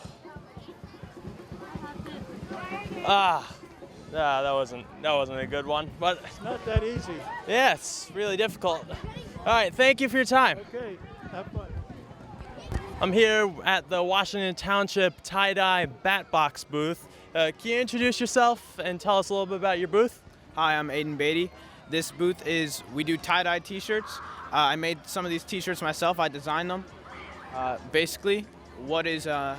That wasn't a good one, but it's not that easy. Yeah, it's really difficult. All right, thank you for your time. Okay, have fun. I'm here at the Washington Township tie-dye bat box booth. Can you introduce yourself and tell us a little bit about your booth? Hi, I'm Aiden Beatty. This booth we do tie-dye t-shirts. I made some of these t-shirts myself. I designed them. Basically, what is the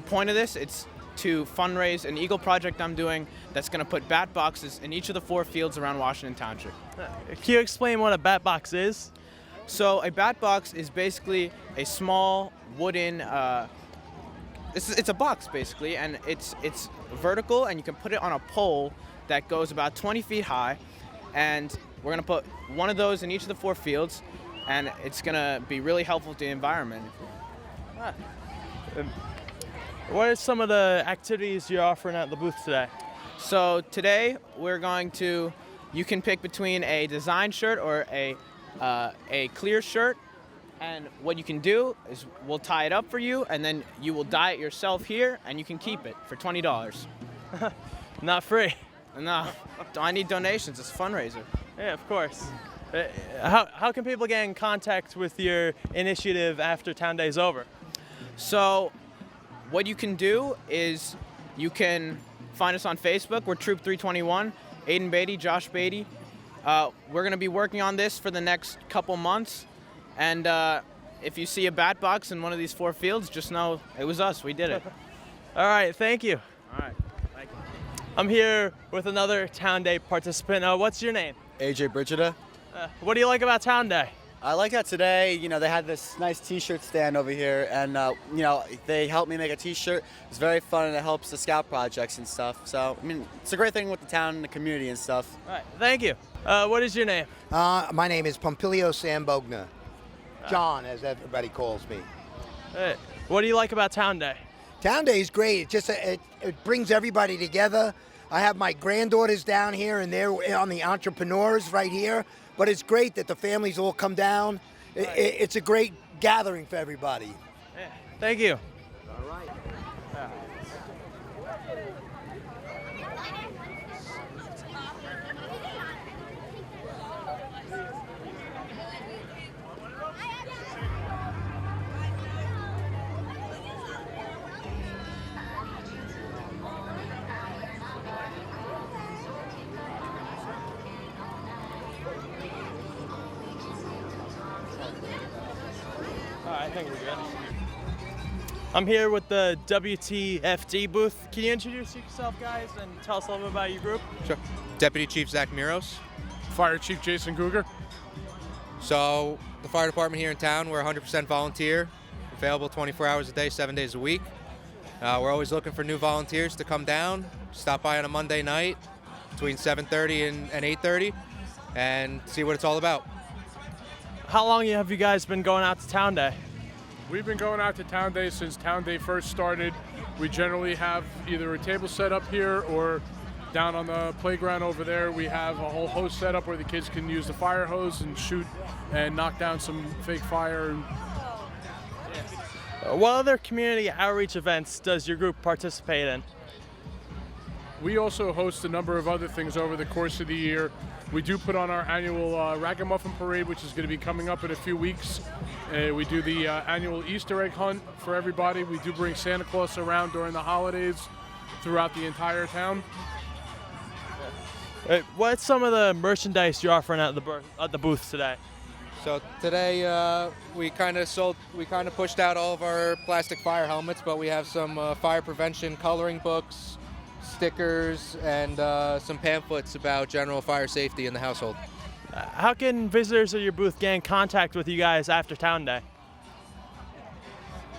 point of this? It's to fundraise an Eagle project I'm doing that's going to put bat boxes in each of the 4 fields around Washington Township. Can you explain what a bat box is? So a bat box is basically a small wooden, it's a box basically, and it's vertical, and you can put it on a pole that goes about 20 feet high, and we're going to put one of those in each of the 4 fields, and it's going to be really helpful to the environment. What are some of the activities you're offering at the booth today? So today you can pick between a design shirt or a clear shirt, and what you can do is we'll tie it up for you, and then you will dye it yourself here, and you can keep it for $20. Not free. No, I need donations. It's a fundraiser. Yeah, of course. How can people get in contact with your initiative after Town Day's over? So what you can do is you can find us on Facebook. We're Troop 321, Aiden Beatty, Josh Beatty. We're going to be working on this for the next couple months. And if you see a bat box in one of these 4 fields, just know it was us. We did it. All right, thank you. All right. Thank you. I'm here with another Town Day participant. What's your name? AJ Brigida. What do you like about Town Day? I like that today, they had this nice t-shirt stand over here, and, they helped me make a t-shirt. It's very fun, and it helps the scout projects and stuff. So, it's a great thing with the town and the community and stuff. All right, thank you. What is your name? My name is Pompilio Sambogna. John, as everybody calls me. What do you like about Town Day? Town Day is great. It brings everybody together. I have my granddaughters down here, and they're on the entrepreneurs right here. But it's great that the families all come down. It's a great gathering for everybody. Yeah, thank you. All right. I think we're good. I'm here with the WTFD booth. Can you introduce yourself, guys, and tell us a little bit about your group? Sure. Deputy Chief Zach Miros. Fire Chief Jason Guger. So the fire department here in town, we're 100% volunteer, available 24 hours a day, 7 days a week. We're always looking for new volunteers to come down, stop by on a Monday night between 7:30 and 8:30 and see what it's all about. How long have you guys been going out to Town Day? We've been going out to Town Day since Town Day first started. We generally have either a table set up here or down on the playground over there. We have a whole hose set up where the kids can use the fire hose and shoot and knock down some fake fire. What other community outreach events does your group participate in? We also host a number of other things over the course of the year. We do put on our annual Ragamuffin Parade, which is going to be coming up in a few weeks. We do the annual Easter egg hunt for everybody. We do bring Santa Claus around during the holidays throughout the entire town. What's some of the merchandise you're offering at the booth today? So today we kind of pushed out all of our plastic fire helmets, but we have some fire prevention coloring books, stickers, and some pamphlets about general fire safety in the household. How can visitors at your booth get in contact with you guys after Town Day?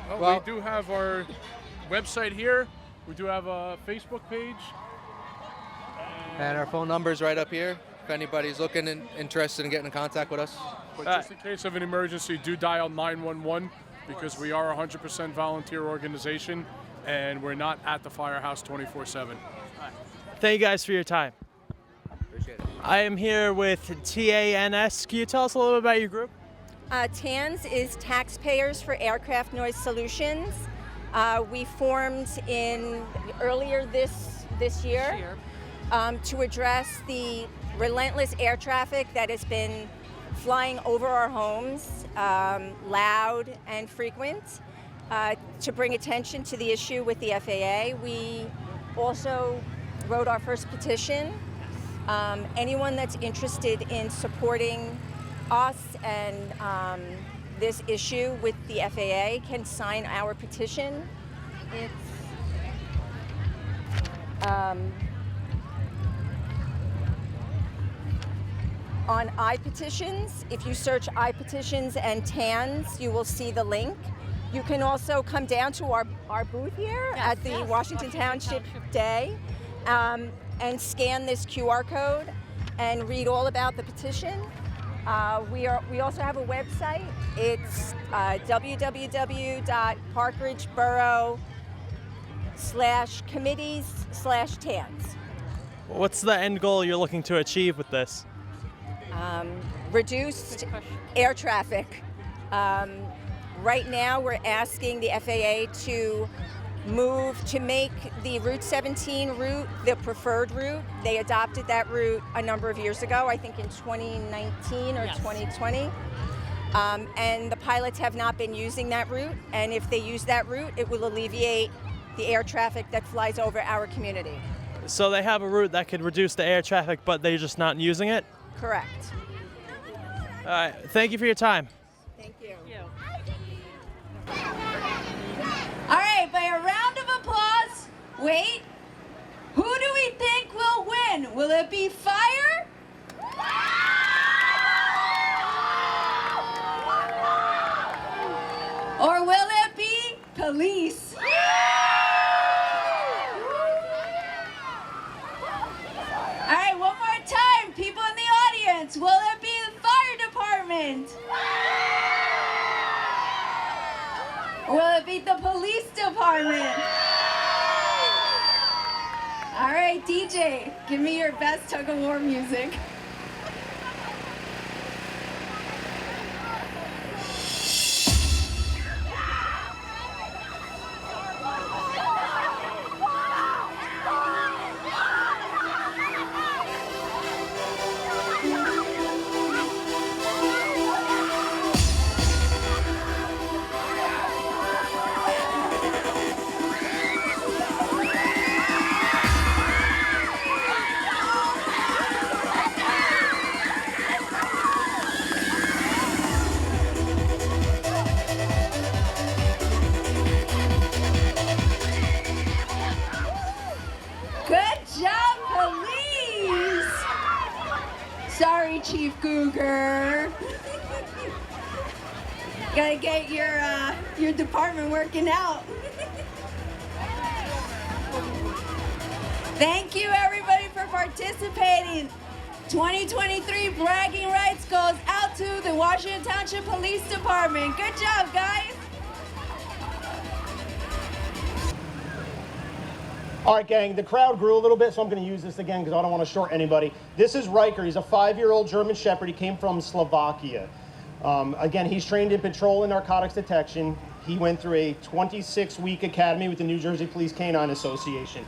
We do have our website here. We do have a Facebook page. And our phone number is right up here if anybody's looking and interested in getting in contact with us. But just in case of an emergency, do dial 911 because we are a 100% volunteer organization and we're not at the firehouse 24/7. Thank you guys for your time. Appreciate it. I am here with TANS. Can you tell us a little bit about your group? TANS is Taxpayers for Aircraft Noise Solutions. We formed earlier this year to address the relentless air traffic that has been flying over our homes, loud and frequent, to bring attention to the issue with the FAA. We also wrote our first petition. Anyone that's interested in supporting us and this issue with the FAA can sign our petition. It's on iPetitions. If you search iPetitions and TANS, you will see the link. You can also come down to our booth here at the Washington Township Day and scan this QR code and read all about the petition. We also have a website. It's www.parkridgeborough/committees/TANS. What's the end goal you're looking to achieve with this? Reduced air traffic. Right now, we're asking the FAA to make the Route 17 route the preferred route. They adopted that route a number of years ago, I think in 2019 or 2020. And the pilots have not been using that route. And if they use that route, it will alleviate the air traffic that flies over our community. So they have a route that could reduce the air traffic, but they're just not using it? Correct. All right. Thank you for your time. Thank you. All right, by a round of applause, wait, who do we think will win? Will it be fire? Or will it be police? All right, one more time, people in the audience, will it be the fire department? Will it be the police department? All right, DJ, give me your best tug of war music. Good job, police! Sorry, Chief Cougar. Gotta get your department working out. Thank you, everybody, for participating. 2023 bragging rights goes out to the Washington Township Police Department. Good job, guys. All right, gang, the crowd grew a little bit, so I'm going to use this again because I don't want to short anybody. This is Riker. He's a 5-year-old German Shepherd. He came from Slovakia. Again, he's trained in patrol and narcotics detection. He went through a 26-week academy with the New Jersey Police Canine Association.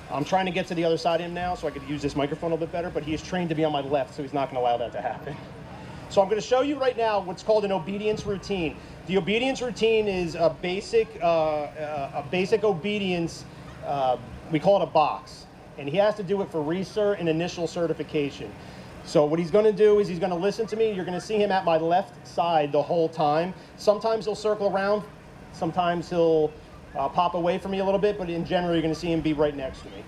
I'm trying to get to the other side of him now so I could use this microphone a little bit better, but he is trained to be on my left, so he's not going to allow that to happen. So I'm going to show you right now what's called an obedience routine. The obedience routine is a basic obedience. We call it a box, and he has to do it for recert and initial certification. So what he's going to do is he's going to listen to me. You're going to see him at my left side the whole time. Sometimes he'll circle around. Sometimes he'll pop away from me a little bit, but in general, you're going to see him be right next to me.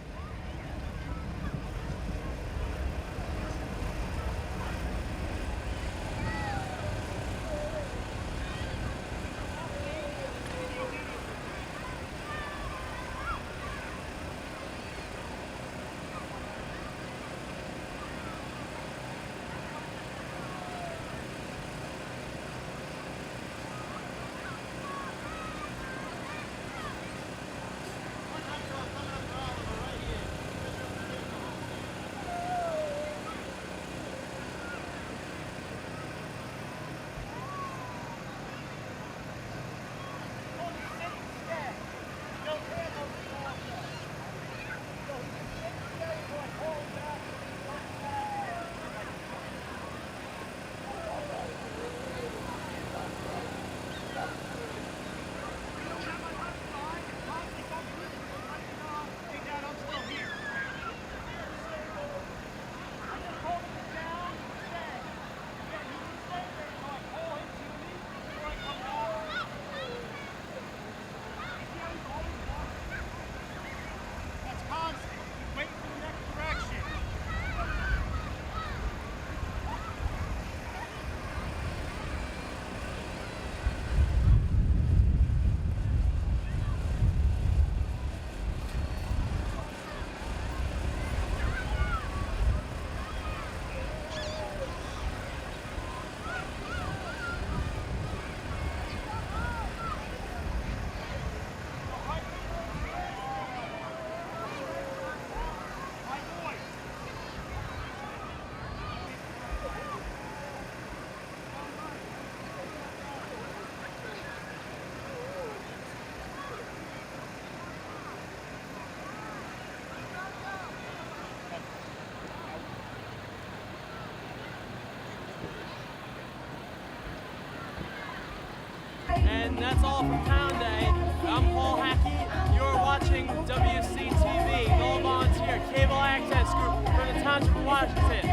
and that's all from Pound Day. I'm Paul Hackey. You're watching WCTV, Gold Volunteer Cable Access Group from the Township of Washington.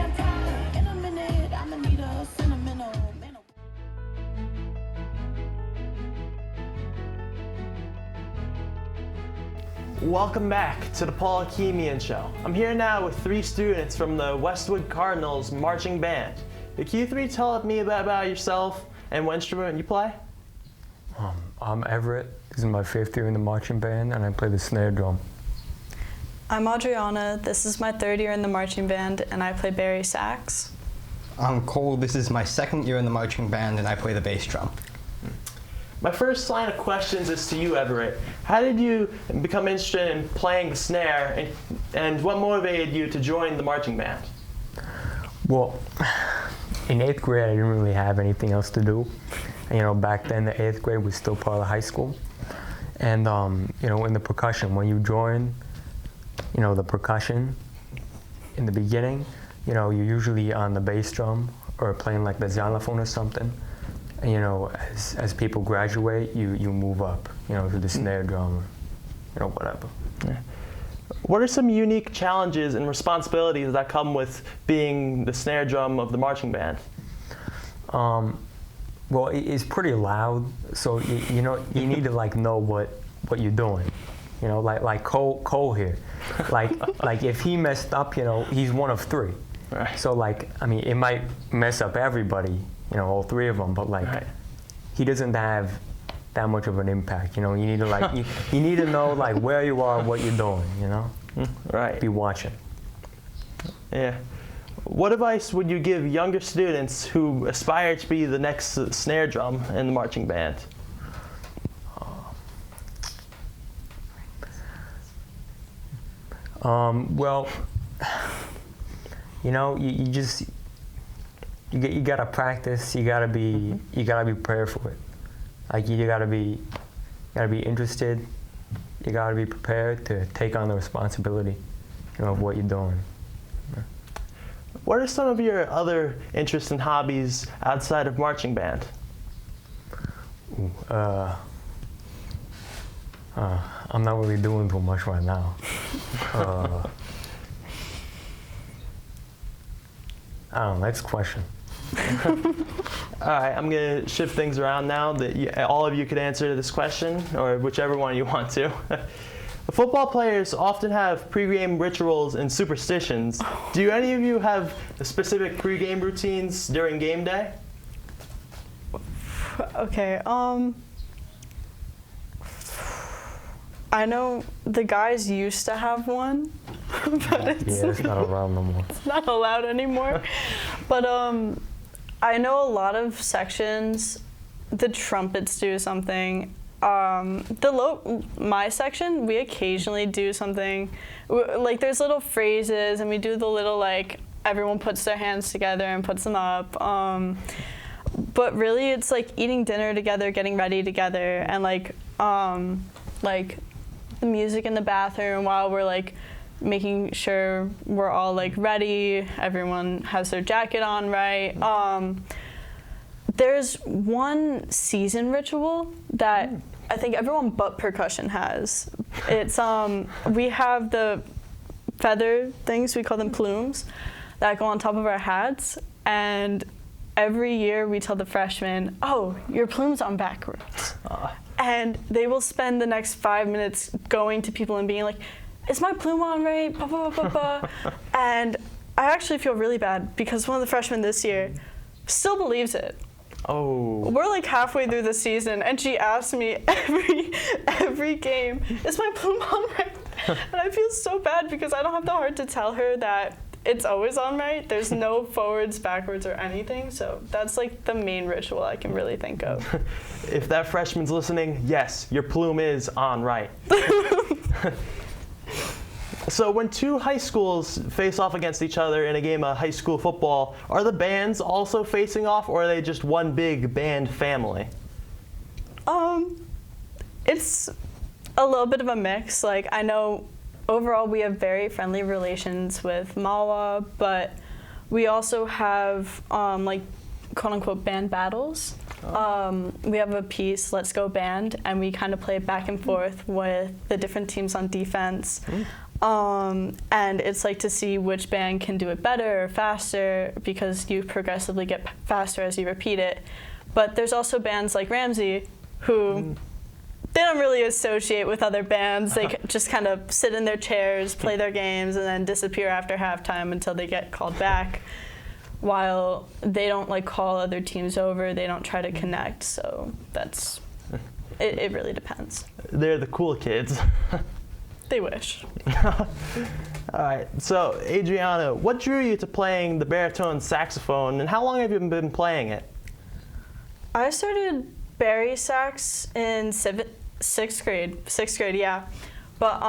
Welcome back to the Paul Hakimian Show. I'm here now with 3 students from the Westwood Cardinals marching band. Can you 3 tell me about yourself and what instrument you play? I'm Everett. This is my 5th year in the marching band, and I play the snare drum. I'm Adriana. This is my 3rd year in the marching band, and I play bari sax. I'm Cole. This is my 2nd year in the marching band, and I play the bass drum. My first line of questions is to you, Everett. How did you become interested in playing the snare, and what motivated you to join the marching band? Well, in 8th grade, I didn't really have anything else to do. And, back then, the 8th grade was still part of high school. And, in the percussion, when you join, the percussion in the beginning, you're usually on the bass drum or playing like the xylophone or something. And, as people graduate, you move up, to the snare drum or, whatever. Yeah. What are some unique challenges and responsibilities that come with being the snare drum of the marching band? Well, it's pretty loud, so you need to know what you're doing. Like Cole here, like if he messed up, he's one of 3. Right. So it might mess up everybody, all 3 of them, but right. He doesn't have that much of an impact. You need to you need to know where you are, what you're doing. Right. Be watching. Yeah. What advice would you give younger students who aspire to be the next snare drum in the marching band? Well, you gotta practice. You gotta be prepared for it. You gotta be interested. You gotta be prepared to take on the responsibility, of what you're doing. What are some of your other interests and hobbies outside of marching band? I'm not really doing too much right now. I don't know, next question. All right, I'm going to shift things around now that all of you could answer this question, or whichever one you want to. Football players often have pregame rituals and superstitions. Do any of you have specific pregame routines during game day? Okay, I know the guys used to have one, but it's not around no more. It's not allowed anymore. But I know a lot of sections, the trumpets do something. My section, we occasionally do something, there's little phrases, and we do the little everyone puts their hands together and puts them up. But really, it's eating dinner together, getting ready together, and the music in the bathroom while we're making sure we're all ready. Everyone has their jacket on, right? There's one season ritual that I think everyone but percussion has. It's we have the feather things, we call them plumes, that go on top of our hats, and every year we tell the freshmen, "Oh, your plume's on backwards." And they will spend the next 5 minutes going to people and being like, "Is my plume on right?" And I actually feel really bad because one of the freshmen this year still believes it. Oh. We're halfway through the season, and she asks me every game, "Is my plume on right?" And I feel so bad because I don't have the heart to tell her that it's always on right. There's no forwards, backwards, or anything. So that's the main ritual I can really think of. If that freshman's listening, yes, your plume is on right. So when 2 high schools face off against each other in a game of high school football, are the bands also facing off, or are they just one big band family? It's a little bit of a mix. I know overall we have very friendly relations with MAWA, but we also have quote unquote band battles. We have a piece, Let's Go Band, and we kind of play back and forth with the different teams on defense. And it's like to see which band can do it better or faster, because you progressively get faster as you repeat it. But there's also bands like Ramsey who they don't really associate with other bands. They just kind of sit in their chairs, play their games, and then disappear after halftime until they get called back. While they don't like call other teams over, they don't try to connect. So that's, it really depends. They're the cool kids. They wish. All right, so Adriana, what drew you to playing the baritone saxophone, and how long have you been playing it? I started bari sax in sixth grade, yeah. But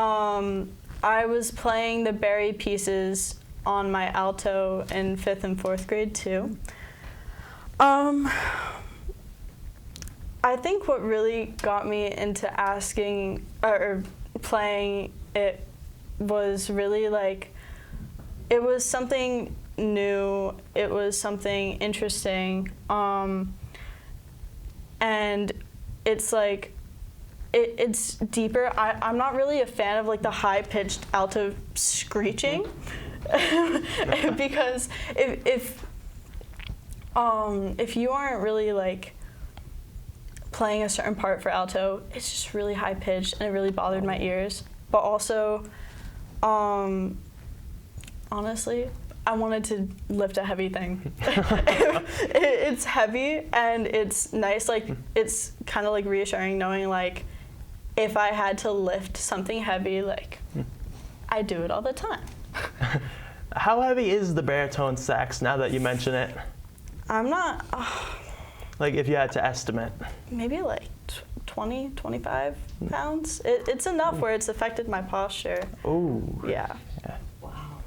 I was playing the bari pieces on my alto in 5th and 4th grade too. I think what really got me into asking or playing it was really like, it was something new, it was something interesting, and it's like, it's deeper. I'm not really a fan of like the high-pitched alto screeching. Because if you aren't really like playing a certain part for alto, it's just really high pitched and it really bothered my ears. But also, honestly, I wanted to lift a heavy thing. It's heavy and it's nice. Like it's kind of like reassuring knowing like if I had to lift something heavy, like I do it all the time. How heavy is the baritone sax now that you mention it? I'm not... like if you had to estimate. Maybe like 20, 25 pounds. It's enough where it's affected my posture. Ooh. Yeah. Wow.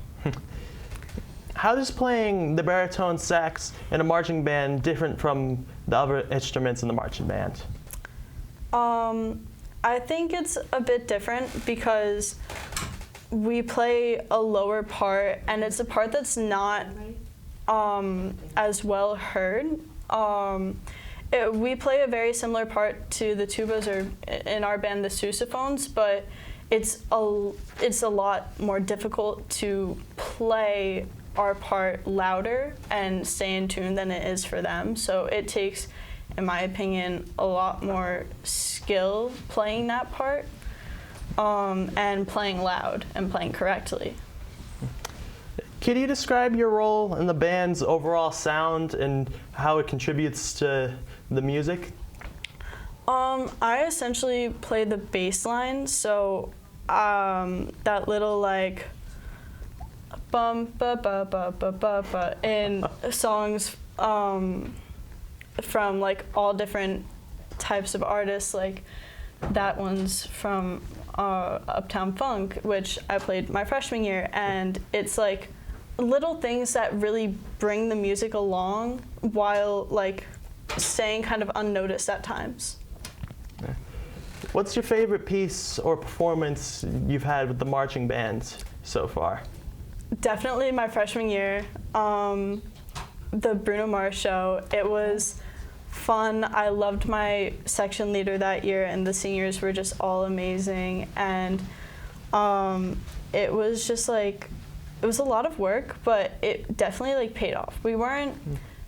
How is playing the baritone sax in a marching band different from the other instruments in the marching band? I think it's a bit different because we play a lower part, and it's a part that's not as well heard. We play a very similar part to the tubas, or in our band, the sousaphones, but it's a lot more difficult to play our part louder and stay in tune than it is for them. So it takes, in my opinion, a lot more skill playing that part. And playing loud and playing correctly. Can you describe your role in the band's overall sound and how it contributes to the music? I essentially play the bass line, so that little like bum ba ba ba ba ba ba in songs from like all different types of artists, like that one's from Uptown Funk, which I played my freshman year, and it's like little things that really bring the music along while like staying kind of unnoticed at times. What's your favorite piece or performance you've had with the marching band so far? Definitely my freshman year, the Bruno Mars show. It was fun. I loved my section leader that year, and the seniors were just all amazing. And it was just like, it was a lot of work, but it definitely like paid off. We weren't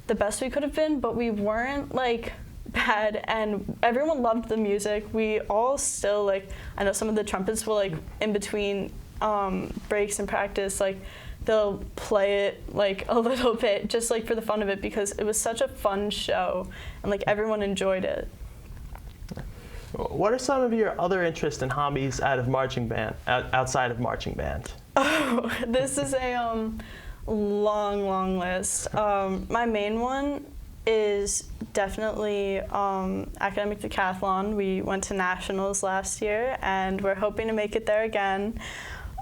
the best we could have been, but we weren't like bad, and everyone loved the music. We all still like, I know some of the trumpets will like in between breaks and practice, like they'll play it like a little bit just like for the fun of it, because it was such a fun show and like everyone enjoyed it. What are some of your other interests and hobbies outside of marching band? Oh, this is a long list. My main one is definitely academic decathlon. We went to nationals last year and we're hoping to make it there again.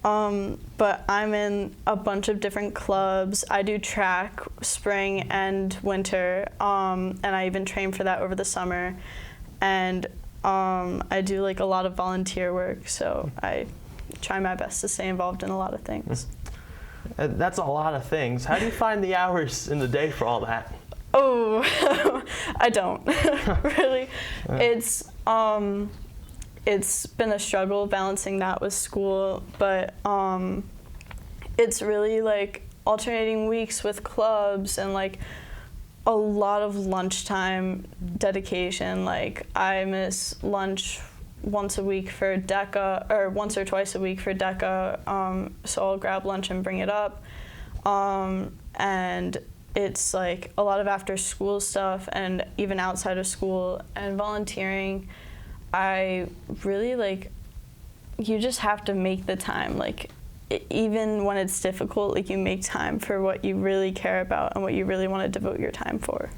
But I'm in a bunch of different clubs. I do track spring and winter, and I even train for that over the summer. And I do like a lot of volunteer work, so I try my best to stay involved in a lot of things. That's a lot of things. How do you find the hours in the day for all that? Oh, I don't really. It's been a struggle balancing that with school, but it's really like alternating weeks with clubs and like a lot of lunchtime dedication. Like I miss lunch once a week for DECA, or once or twice a week for DECA, so I'll grab lunch and bring it up. And it's like a lot of after school stuff and even outside of school and volunteering. I really like, you just have to make the time. Like even when it's difficult, like you make time for what you really care about and what you really want to devote your time for.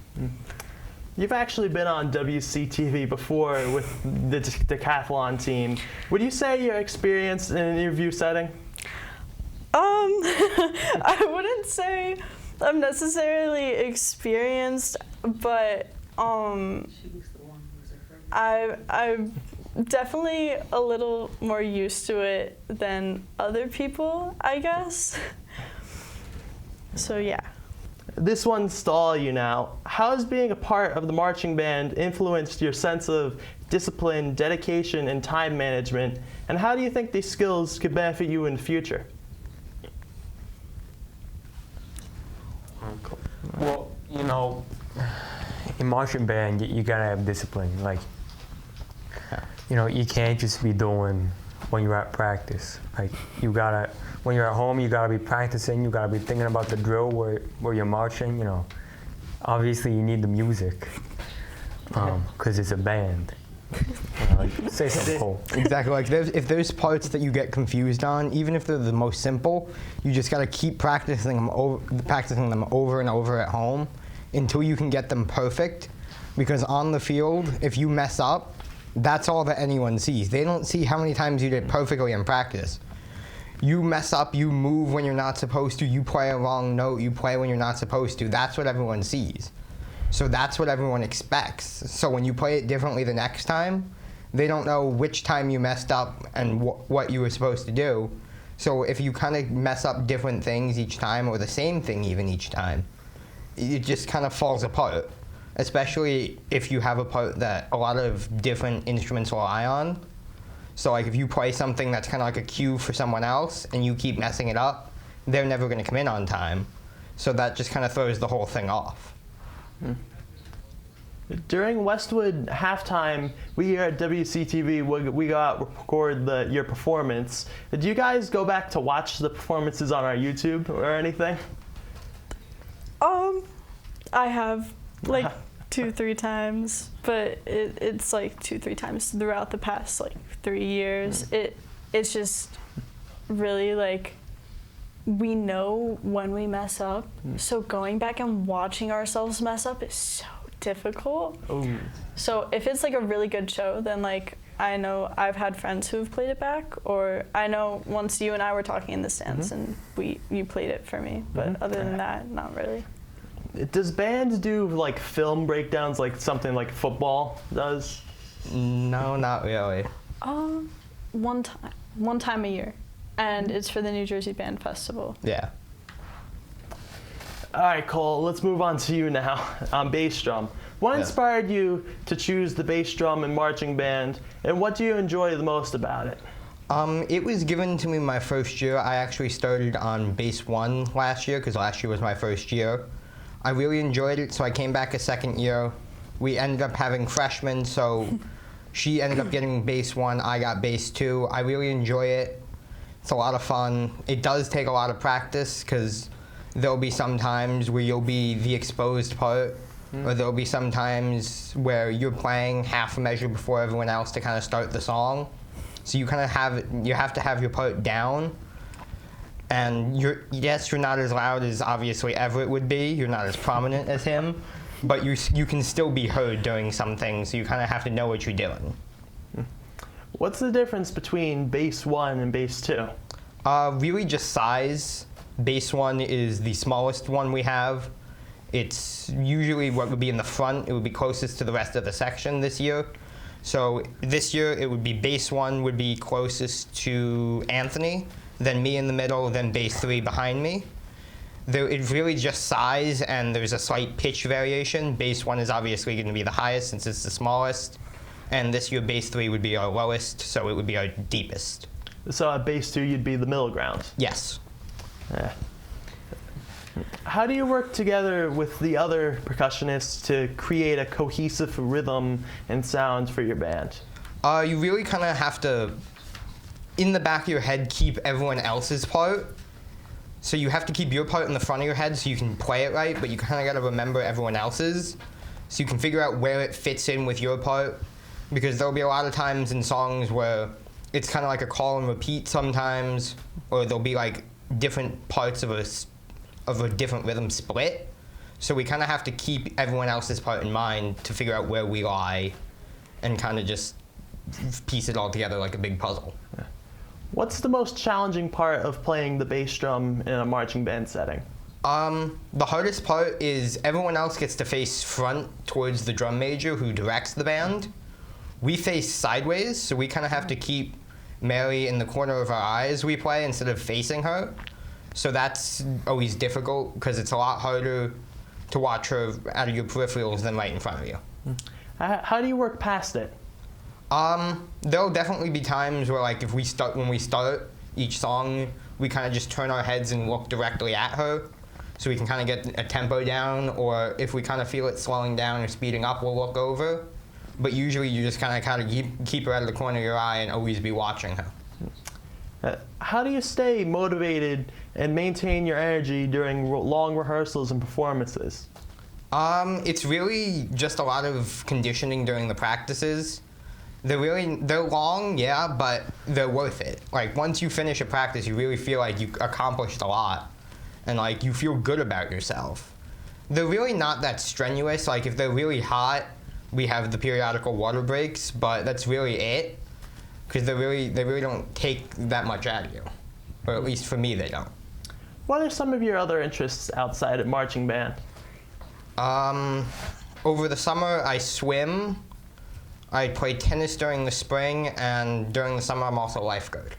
You've actually been on WCTV before with the decathlon team. Would you say you're experienced in an interview setting? I wouldn't say I'm necessarily experienced, but I'm definitely a little more used to it than other people, I guess. So yeah. This one's to all you now. How has being a part of the marching band influenced your sense of discipline, dedication, and time management? And how do you think these skills could benefit you in the future? Well, you know, in marching band, you gotta have discipline. Like, you know, you can't just be doing when you're at practice. Like, you gotta, when you're at home, you gotta be practicing. You gotta be thinking about the drill where you're marching. You know, obviously you need the music, because it's a band. Like, say something cool. Exactly. Like if there's parts that you get confused on, even if they're the most simple, you just gotta keep practicing them over and over at home until you can get them perfect. Because on the field, if you mess up, that's all that anyone sees. They don't see how many times you did perfectly in practice. You mess up, you move when you're not supposed to, you play a wrong note, you play when you're not supposed to. That's what everyone sees. So that's what everyone expects. So when you play it differently the next time, they don't know which time you messed up and what you were supposed to do. So if you kind of mess up different things each time, or the same thing even each time, it just kind of falls apart. Especially if you have a part that a lot of different instruments rely on. So like if you play something that's kind of like a cue for someone else and you keep messing it up, they're never going to come in on time. So that just kind of throws the whole thing off. During Westwood halftime, we here at WCTV, we got record your performance. Did you guys go back to watch the performances on our YouTube or anything? I have like 2-3 times, but it's like 2-3 times throughout the past like 3 years. It's just really like, we know when we mess up, so going back and watching ourselves mess up is so difficult. Ooh. So if it's like a really good show, then like I know I've had friends who've played it back, or I know once you and I were talking in the stands and you played it for me, but other than that, not really. Does band do like film breakdowns like something like football does? No, not really. One time a year, and it's for the New Jersey Band Festival. Yeah. All right, Cole, let's move on to you now on bass drum. What inspired you to choose the bass drum and marching band, and what do you enjoy the most about it? It was given to me my first year. I actually started on bass 1 last year, because last year was my first year. I really enjoyed it, so I came back a second year. We ended up having freshmen, so she ended up getting bass 1, I got bass 2. I really enjoy it. It's a lot of fun. It does take a lot of practice, because there'll be some times where you'll be the exposed part, or there'll be some times where you're playing half a measure before everyone else to kind of start the song. So you kind of have to have your part down. And you're not as loud as obviously Everett would be. You're not as prominent as him, but you can still be heard during some things. So you kind of have to know what you're doing. What's the difference between bass 1 and bass 2? Really just size. Bass 1 is the smallest one we have. It's usually what would be in the front. It would be closest to the rest of the section this year. So this year it would be bass 1 would be closest to Anthony, then me in the middle, then bass 3 behind me. It's really just size, and there's a slight pitch variation. Bass 1 is obviously going to be the highest since it's the smallest, and this year bass 3 would be our lowest, so it would be our deepest. So at bass 2, you'd be the middle ground? Yes. Yeah. How do you work together with the other percussionists to create a cohesive rhythm and sound for your band? You really kind of have to, in the back of your head, keep everyone else's part. So you have to keep your part in the front of your head so you can play it right, but you kind of got to remember everyone else's. So you can figure out where it fits in with your part, because there'll be a lot of times in songs where it's kind of like a call and repeat sometimes, or there'll be like different parts of a different rhythm split. So we kind of have to keep everyone else's part in mind to figure out where we lie and kind of just piece it all together like a big puzzle. Yeah. What's the most challenging part of playing the bass drum in a marching band setting? The hardest part is everyone else gets to face front towards the drum major who directs the band. We face sideways, so we kind of have to keep Mary in the corner of our eye as we play instead of facing her. So that's always difficult because it's a lot harder to watch her out of your peripherals than right in front of you. How do you work past it? There'll definitely be times where, like, when we start each song, we kind of just turn our heads and look directly at her, so we can kind of get a tempo down, or if we kind of feel it slowing down or speeding up, we'll look over. But usually you just kind of keep her out of the corner of your eye and always be watching her. How do you stay motivated and maintain your energy during long rehearsals and performances? It's really just a lot of conditioning during the practices. They're long, yeah, but they're worth it. Like, once you finish a practice, you really feel like you accomplished a lot, and like you feel good about yourself. They're really not that strenuous. Like, if they're really hot, we have the periodical water breaks, but that's really it, because they really don't take that much out of you, or at least for me, they don't. What are some of your other interests outside of marching band? Over the summer, I swim. I play tennis during the spring, and during the summer, I'm also a lifeguard.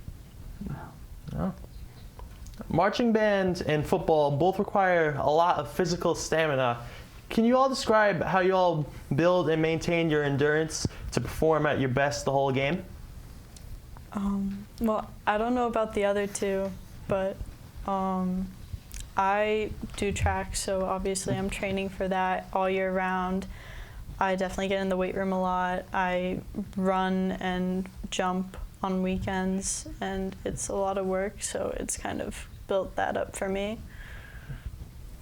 Oh. Marching band and football both require a lot of physical stamina. Can you all describe how you all build and maintain your endurance to perform at your best the whole game? Well, I don't know about the other two, but I do track, so obviously I'm training for that all year round. I definitely get in the weight room a lot. I run and jump on weekends, and it's a lot of work, so it's kind of built that up for me.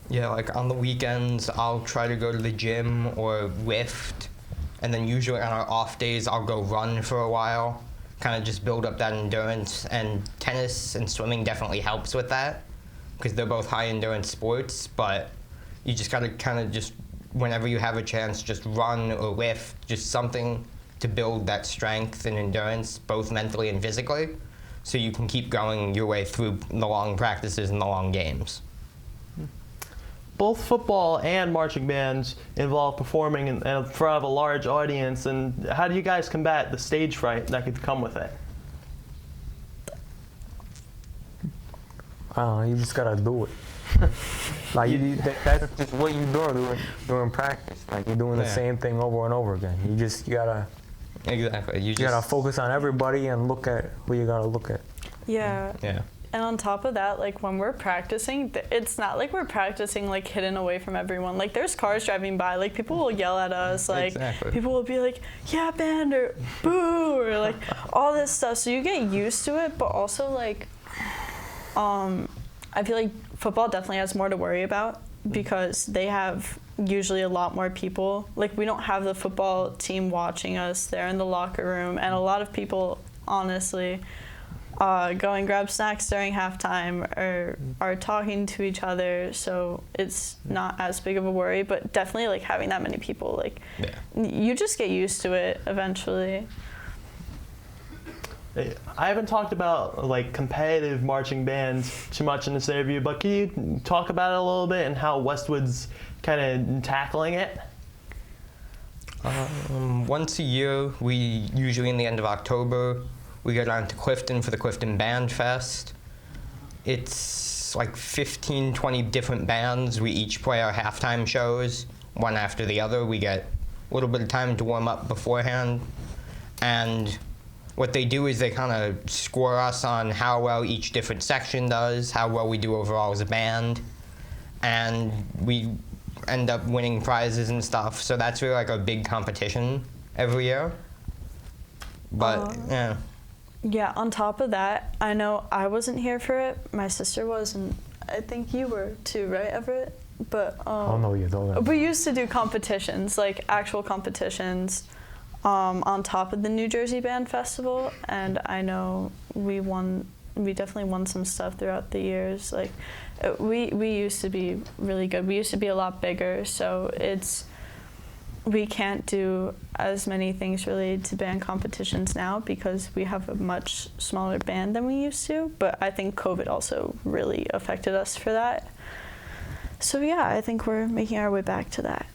Yeah, like on the weekends, I'll try to go to the gym or lift, and then usually on our off days, I'll go run for a while, kind of just build up that endurance, and tennis and swimming definitely helps with that, because they're both high endurance sports, but you just gotta kind of just, whenever you have a chance, just run or lift, just something to build that strength and endurance, both mentally and physically, so you can keep going your way through the long practices and the long games. Both football and marching bands involve performing in front of a large audience, and how do you guys combat the stage fright that could come with it? You just gotta do it. Like, that's just what you do during practice. Like, you're doing the same thing over and over again. You gotta exactly. You gotta focus on everybody and look at who you gotta look at. Yeah. Yeah. And on top of that, like, when we're practicing, it's not like we're practicing like hidden away from everyone. Like, there's cars driving by, like, people will yell at us, like, people will be like, yeah, band, or boo, or like all this stuff. So you get used to it, but also, like, I feel like football definitely has more to worry about because they have usually a lot more people. Like, we don't have the football team watching us. They're in the locker room, and a lot of people, honestly, go and grab snacks during halftime or are talking to each other, so it's not as big of a worry, but definitely, like, having that many people, like, you just get used to it eventually. I haven't talked about, like, competitive marching bands too much in this interview, but can you talk about it a little bit and how Westwood's kind of tackling it? Once a year, we usually in the end of October, we go down to Clifton for the Clifton Band Fest. It's It's like 15, 20 different bands. We each play our halftime shows, one after the other. We get a little bit of time to warm up beforehand. And what they do is they kind of score us on how well each different section does, how well we do overall as a band. And we end up winning prizes and stuff. So that's really like a big competition every year. But, yeah. Yeah, on top of that, I know I wasn't here for it. My sister was, and I think you were too, right, Everett? But Oh no, you don't. we used to do competitions, like actual competitions, on top of the New Jersey Band Festival, and I know we definitely won some stuff throughout the years. Like, we used to be really good. We used to be a lot bigger, so we can't do as many things related to band competitions now because we have a much smaller band than we used to, but I think COVID also really affected us for that. So yeah, I think we're making our way back to that.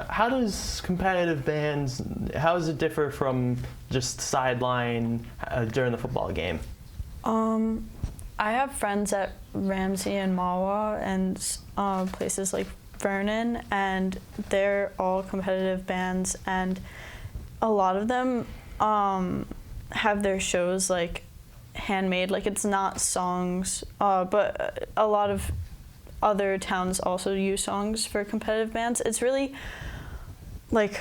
How does competitive bands, how does it differ from just sideline during the football game? I have friends at Ramsey and Mawa and places like Vernon, and they're all competitive bands, and a lot of them have their shows like handmade, like it's not songs, but a lot of other towns also use songs for competitive bands. It's really like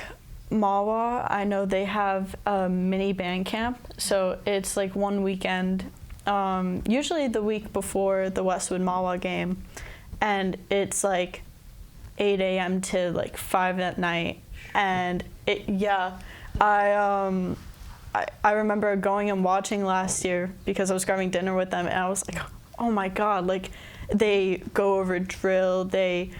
Mawa, I know they have a mini band camp, so it's like one weekend, usually the week before the Westwood Mawa game, and it's like 8 a.m. to like 5 at night, and I remember going and watching last year because I was grabbing dinner with them, and I was like, oh my god, like they go over drill, they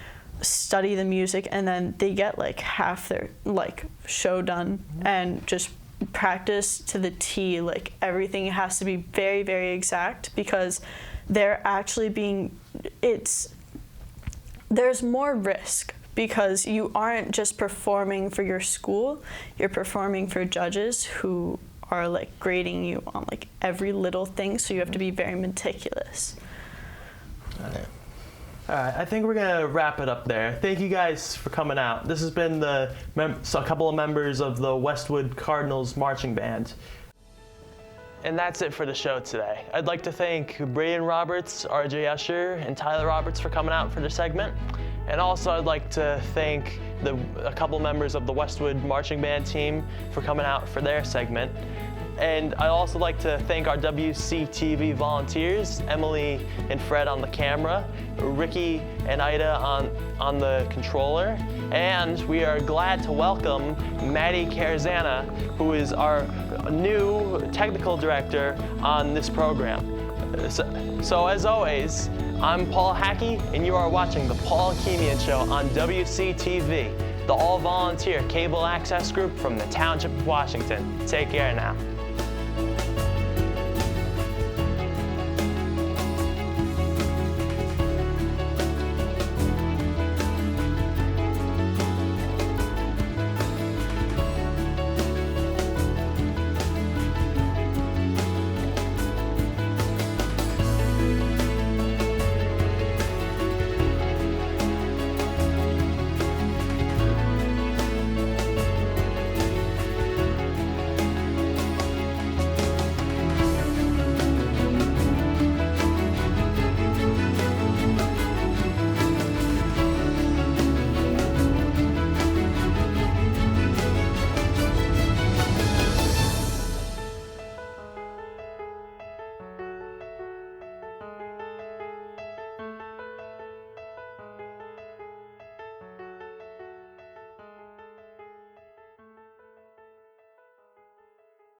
study the music, and then they get like half their like show done and just practice to the T. Like everything has to be very, very exact because they're actually there's more risk because you aren't just performing for your school, you're performing for judges who are like grading you on like every little thing, so you have to be very meticulous. All right, I think we're gonna wrap it up there. Thank you guys for coming out. This has been a couple of members of the Westwood Cardinals Marching Band. And that's it for the show today. I'd like to thank Braden Roberts, RJ Usher, and Tyler Roberts for coming out for the segment. And also I'd like to thank a couple members of the Westwood Marching Band team for coming out for their segment. And I'd also like to thank our WCTV volunteers, Emily and Fred on the camera, Ricky and Ida on the controller, and we are glad to welcome Maddie Carzana, who is our new technical director on this program. So as always, I'm Paul Hackey, and you are watching The Paul Hakimian Show on WCTV, the all-volunteer cable access group from the Township of Washington. Take care now.